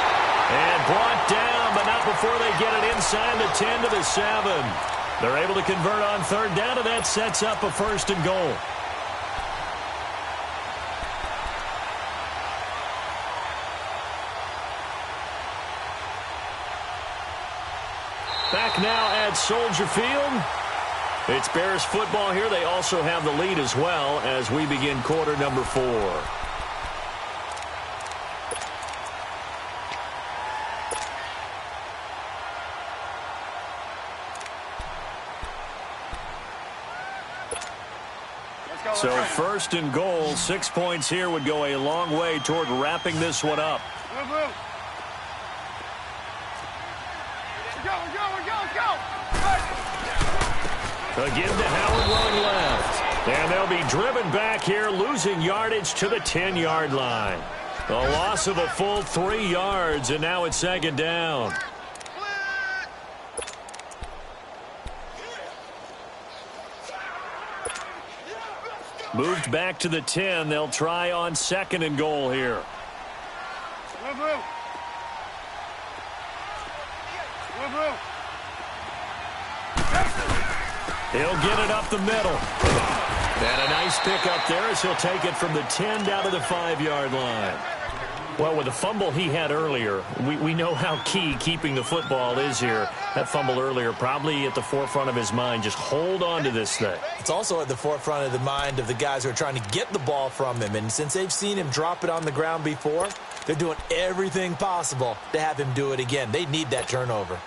And brought down, but not before they get it inside the 10 to the 7. They're able to convert on 3rd down, and that sets up a 1st and goal. Back now at Soldier Field. It's Bears football here. They also have the lead as well as we begin quarter number 4. So 1st and goal, 6 points here would go a long way toward wrapping this one up. Move. Go. Again to Howard running left. And they'll be driven back here, losing yardage to the 10-yard line. A loss of a full 3 yards, and now it's 2nd down. Moved back to the 10. They'll try on 2nd and goal here. Move. He'll get it up the middle. And a nice pick up there as he'll take it from the 10 down to the 5-yard line. Well, with the fumble he had earlier, we know how key keeping the football is here. That fumble earlier probably at the forefront of his mind. Just hold on to this thing. It's also at the forefront of the mind of the guys who are trying to get the ball from him. And since they've seen him drop it on the ground before, they're doing everything possible to have him do it again. They need that turnover.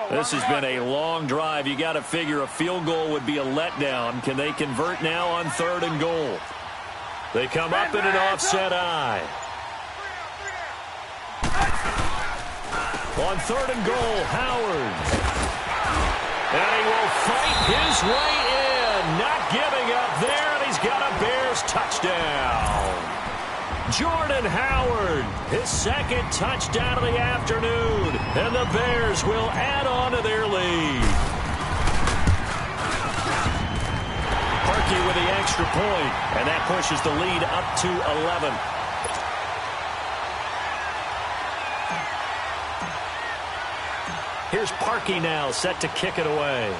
This has been a long drive. You got to figure a field goal would be a letdown. Can they convert now on 3rd and goal? They come up in an offset eye. On 3rd and goal, Howard. And he will fight his way in. Not giving up there, and he's got a Bears touchdown. Jordan Howard, his 2nd touchdown of the afternoon. And the Bears will add on to their lead. Parkey with the extra point, and that pushes the lead up to 11. Here's Parkey now, set to kick it away.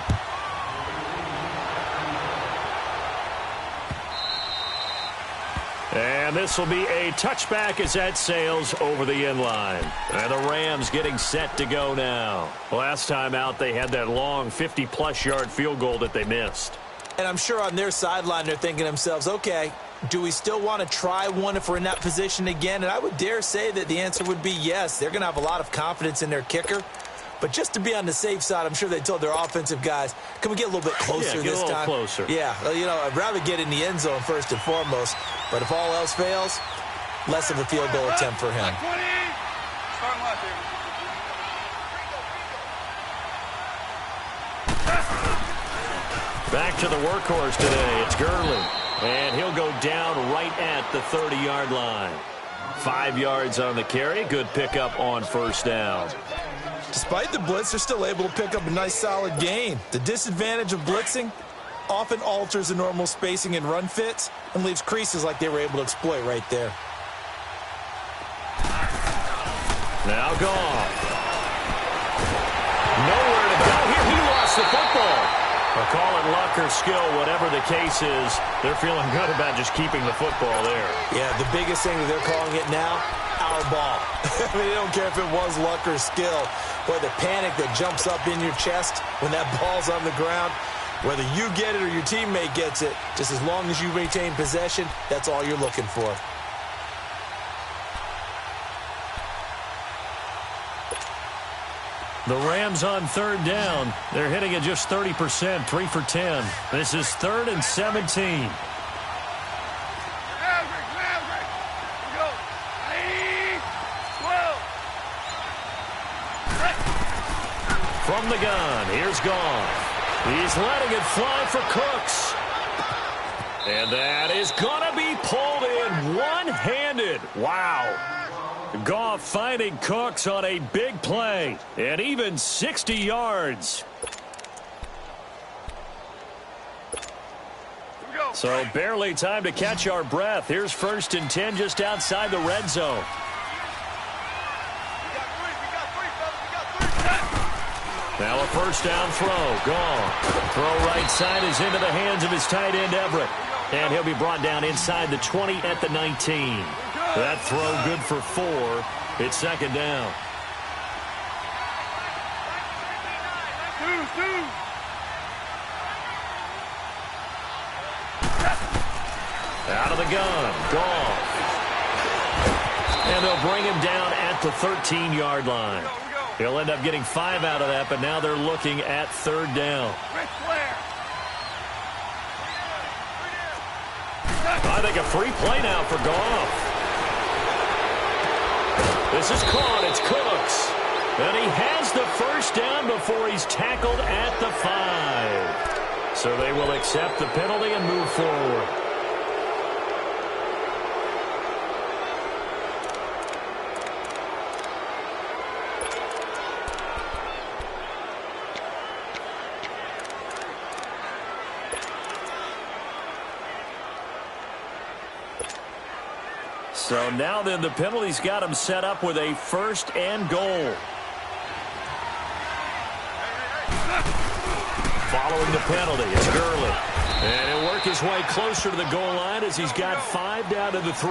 And And this will be a touchback as that sails over the end line. And the Rams getting set to go now. Last time out, they had that long 50-plus yard field goal that they missed. And I'm sure on their sideline they're thinking to themselves, okay, do we still want to try one if we're in that position again? And I would dare say that the answer would be yes. They're going to have a lot of confidence in their kicker. But just to be on the safe side, I'm sure they told their offensive guys, can we get a little bit closer this time? Yeah, get a little closer. Yeah, you know, I'd rather get in the end zone first and foremost. But if all else fails, less of a field goal attempt for him. Back to the workhorse today. It's Gurley. And he'll go down right at the 30-yard line. 5 yards on the carry. Good pickup on first down. Despite the blitz, they're still able to pick up a nice solid gain. The disadvantage of blitzing often alters the normal spacing and run fits and leaves creases like they were able to exploit right there. Now Goff. Nowhere to go here. He lost the football. Well, call it luck or skill, whatever the case is, they're feeling good about just keeping the football there. Yeah, the biggest thing that they're calling it now, our ball. I mean, they don't care if it was luck or skill, or the panic that jumps up in your chest when that ball's on the ground. Whether you get it or your teammate gets it, just as long as you retain possession, that's all you're looking for. The Rams on third down. They're hitting at just 30%, 3 for 10. This is 3rd and 17. From the gun, here's Goff. He's letting it fly for Cooks. And that is going to be pulled in one-handed. Wow. Goff finding Cooks on a big play, and even 60 yards. So barely time to catch our breath. Here's 1st and 10 just outside the red zone. Now a first down throw. Goff. Throw right side is into the hands of his tight end Everett. And he'll be brought down inside the 20 at the 19. That throw good for 4. It's 2nd down. Out of the gun. Goff. And they'll bring him down at the 13-yard line. He'll end up getting 5 out of that, but now they're looking at 3rd down. I think a free play now for Goff. This is caught. It's Cooks. And he has the first down before he's tackled at the 5. So they will accept the penalty and move forward. So now then the penalty's got him set up with a 1st and goal. Following the penalty, it's Gurley. And he'll work his way closer to the goal line as he's got 5 down to the 3.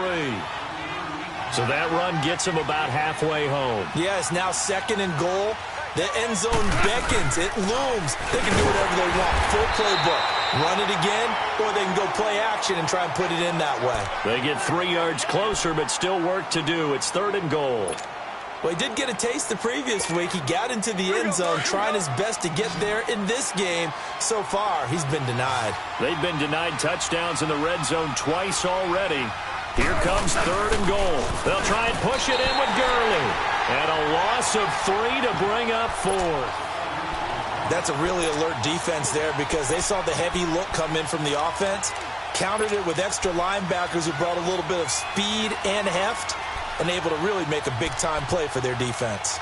So that run gets him about halfway home. Yeah, it's now 2nd and goal. The end zone beckons. It looms. They can do whatever they want. Full playbook. Run it again, or they can go play action and try and put it in that way. They get 3 yards closer, but still work to do. It's 3rd and goal. Well, he did get a taste the previous week. He got into the end zone, trying his best to get there in this game. So far, he's been denied. They've been denied touchdowns in the red zone twice already. Here comes 3rd and goal. They'll try and push it in with Gurley. And a loss of 3 to bring up 4th. That's a really alert defense there because they saw the heavy look come in from the offense, countered it with extra linebackers who brought a little bit of speed and heft, and able to really make a big-time play for their defense.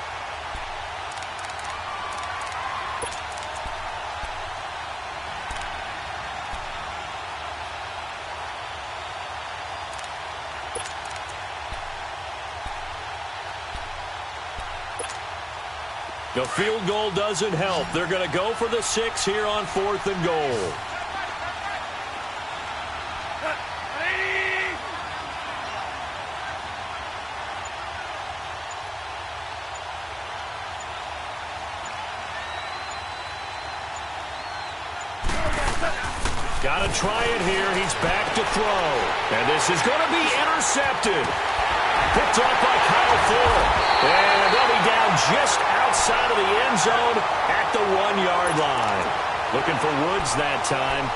The field goal doesn't help. They're going to go for the 6 here on 4th and goal. Got to try it here. He's back to throw. And this is going to be intercepted. Picked off by Kyle Fuller. And they'll be down just outside of the end zone at the 1-yard line. Looking for Woods that time.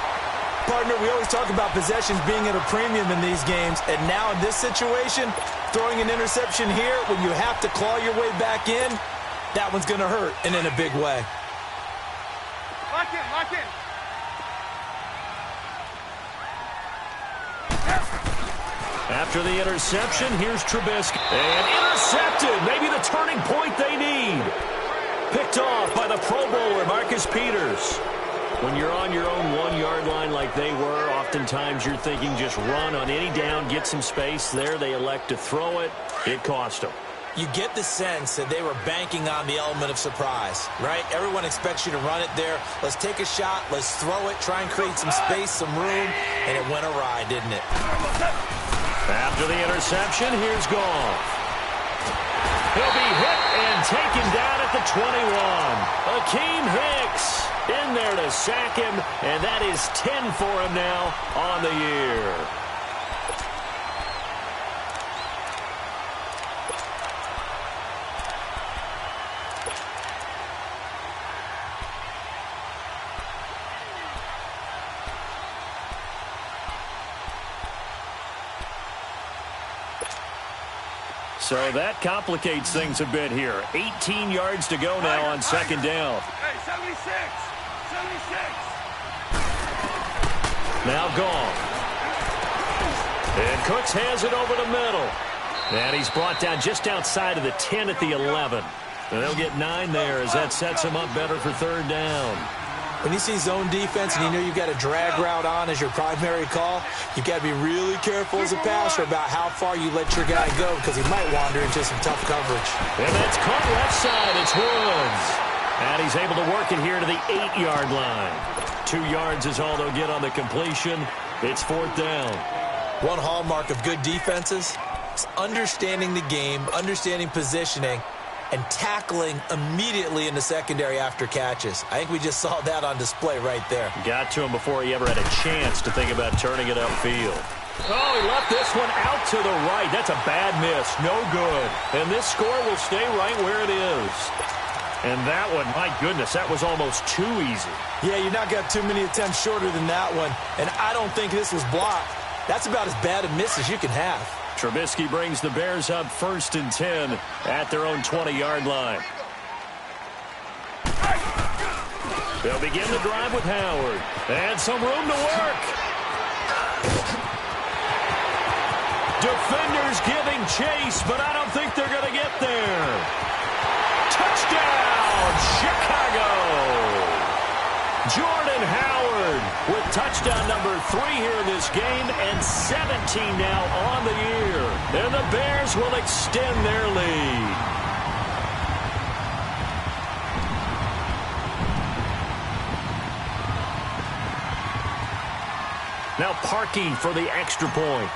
Partner, we always talk about possessions being at a premium in these games. And now in this situation, throwing an interception here when you have to claw your way back in, that one's going to hurt, and in a big way. Lock in, lock in. After the interception, here's Trubisky. And intercepted. Maybe the turning point they need. Picked off by the Pro Bowler, Marcus Peters. When you're on your own 1-yard line like they were, oftentimes you're thinking just run on any down, get some space. There they elect to throw it. It cost them. You get the sense that they were banking on the element of surprise, right? Everyone expects you to run it there. Let's take a shot. Let's throw it. Try and create some space, some room. And it went awry, didn't it? After the interception, here's Goff. He'll be hit and taken down at the 21. Akeem Hicks in there to sack him, and that is 10 for him now on the year. So that complicates things a bit here. 18 yards to go now on second down. Hey, 76! 76! Now gone. And Cooks has it over the middle. And he's brought down just outside of the 10 at the 11. And they'll get 9 there as that sets him up better for third down. When you see zone defense and you know you've got a drag route on as your primary call, you've got to be really careful as a passer about how far you let your guy go because he might wander into some tough coverage. And that's caught left side. It's Woods. And he's able to work it here to the 8-yard line. 2 yards is all they'll get on the completion. It's fourth down. One hallmark of good defenses is understanding the game, understanding positioning, and tackling immediately in the secondary after catches. I think we just saw that on display right there. Got to him before he ever had a chance to think about turning it upfield. Oh, he left this one out to the right. That's a bad miss. No good. And this score will stay right where it is. And that one, my goodness, that was almost too easy. Yeah, you're not got too many attempts shorter than that one. And I don't think this was blocked. That's about as bad a miss as you can have. Trubisky brings the Bears up 1st and 10 at their own 20-yard line. They'll begin the drive with Howard. And some room to work. Defenders giving chase, but I don't think they're going to get there. Touchdown, Chicago! Jordan Howard with touchdown number 3 here in this game and 17 now on the year. And the Bears will extend their lead. Now Parkey for the extra point.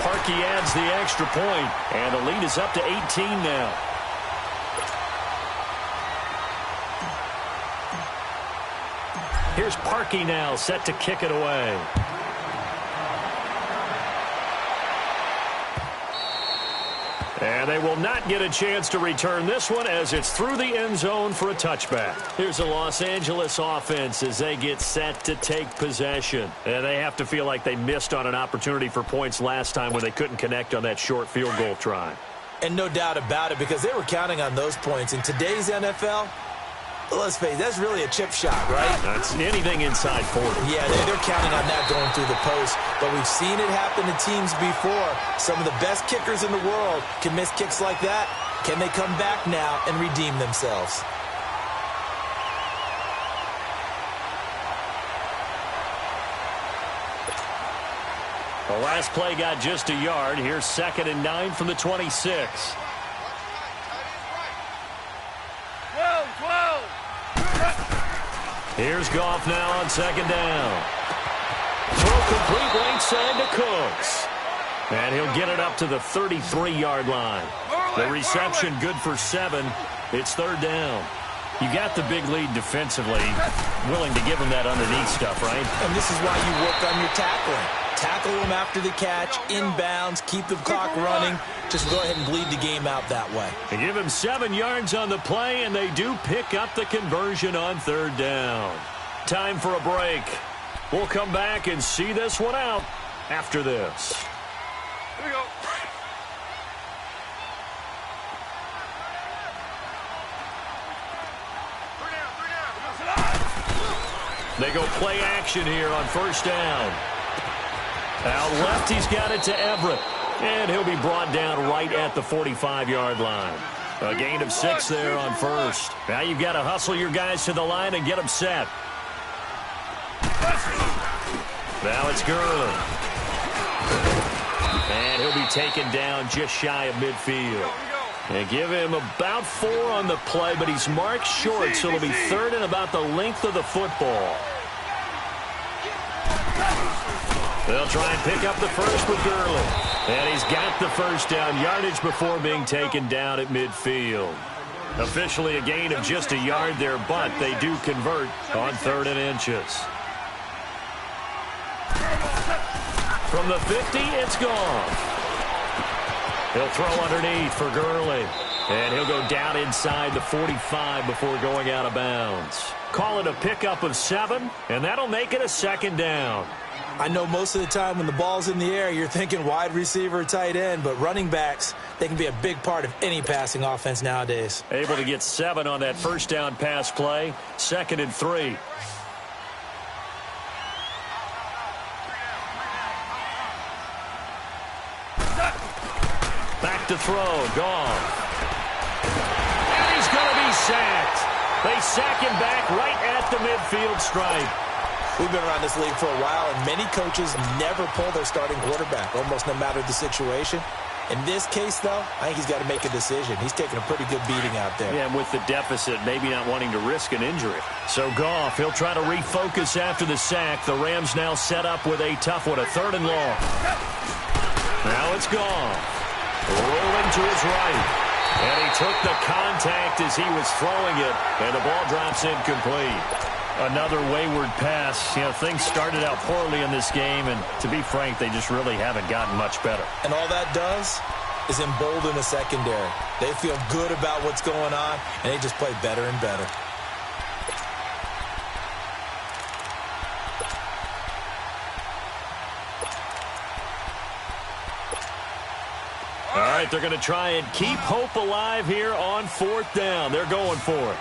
Parkey adds the extra point, and the lead is up to 18 now. Here's Parkey now, set to kick it away. And they will not get a chance to return this one as it's through the end zone for a touchback. Here's the Los Angeles offense as they get set to take possession. And they have to feel like they missed on an opportunity for points last time when they couldn't connect on that short field goal try. And no doubt about it, because they were counting on those points. In today's NFL, let's face it, that's really a chip shot, right? That's anything inside 40. Yeah, they're counting on that going through the post. But we've seen it happen to teams before. Some of the best kickers in the world can miss kicks like that. Can they come back now and redeem themselves? The last play got just a yard. Here's 2nd and 9 from the 26. 12. Here's Goff now on 2nd down. Throw complete right side to Cooks. And he'll get it up to the 33-yard line. The reception good for 7. It's 3rd down. You got the big lead defensively, willing to give them that underneath stuff, right? And this is why you work on your tackling. Tackle them after the catch, inbounds, keep the clock running. Just go ahead and bleed the game out that way. They give him 7 yards on the play, and they do pick up the conversion on 3rd down. Time for a break. We'll come back and see this one out after this. Here we go. They go play action here on 1st down. Out left, he's got it to Everett. And he'll be brought down right at the 45-yard line. A gain of 6 there on 1st. Now you've got to hustle your guys to the line and get them set. Now it's Gurley. And he'll be taken down just shy of midfield. They give him about 4 on the play, but he's marked short, so it'll be 3rd and about the length of the football. They'll try and pick up the first with Gurley. And he's got the 1st down yardage before being taken down at midfield. Officially a gain of just a yard there, but they do convert on 3rd and inches. From the 50, it's gone. He'll throw underneath for Gurley. And he'll go down inside the 45 before going out of bounds. Call it a pickup of 7, and that'll make it a 2nd down. I know most of the time when the ball's in the air, you're thinking wide receiver, tight end, but running backs, they can be a big part of any passing offense nowadays. Able to get 7 on that 1st down pass play. 2nd and 3. Back to throw. Gone. And he's going to be sacked. They sack him back right at the midfield stripe. We've been around this league for a while, and many coaches never pull their starting quarterback, almost no matter the situation. In this case, though, I think he's got to make a decision. He's taking a pretty good beating out there. Yeah, and with the deficit, maybe not wanting to risk an injury. So Goff, he'll try to refocus after the sack. The Rams now set up with a tough one, a 3rd and long. Now it's Goff. Rolling to his right. And he took the contact as he was throwing it, and the ball drops incomplete. Another wayward pass. You know, things started out poorly in this game, and to be frank, they just really haven't gotten much better. And all that does is embolden the secondary. They feel good about what's going on, and they just play better and better. All right, they're going to try and keep hope alive here on 4th down. They're going for it.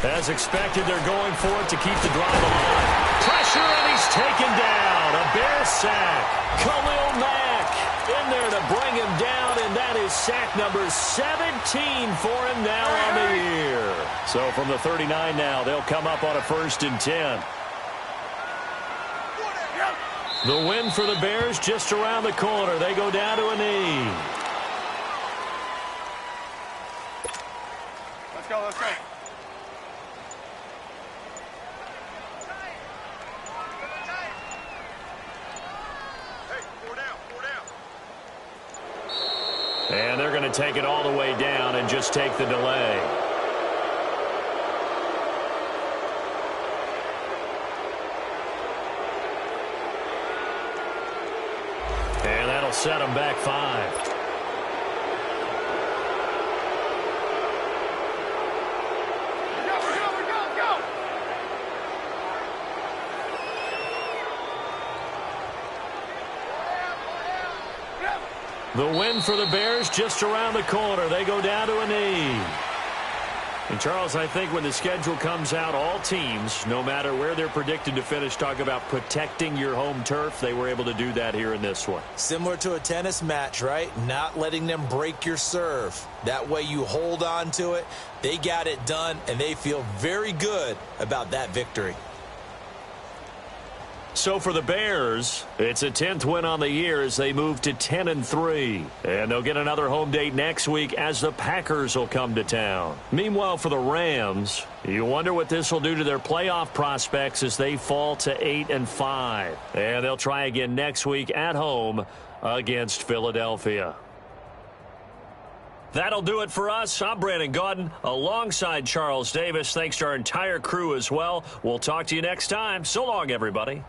As expected, they're going for it to keep the drive alive. Pressure, and he's taken down. A Bear sack. Khalil Mack in there to bring him down, and that is sack number 17 for him now on the year. So from the 39 now, they'll come up on a 1st and 10. The win for the Bears just around the corner. They go down to a knee. Let's go, let's go. And they're going to take it all the way down and just take the delay. And that'll set them back 5. The win for the Bears just around the corner. They go down to a knee. And, Charles, I think when the schedule comes out, all teams, no matter where they're predicted to finish, talk about protecting your home turf. They were able to do that here in this one. Similar to a tennis match, right? Not letting them break your serve. That way you hold on to it. They got it done, and they feel very good about that victory. So for the Bears, it's a 10th win on the year as they move to 10-3. And they'll get another home date next week as the Packers will come to town. Meanwhile, for the Rams, you wonder what this will do to their playoff prospects as they fall to 8-5. And they'll try again next week at home against Philadelphia. That'll do it for us. I'm Brandon Gaudin alongside Charles Davis. Thanks to our entire crew as well. We'll talk to you next time. So long, everybody.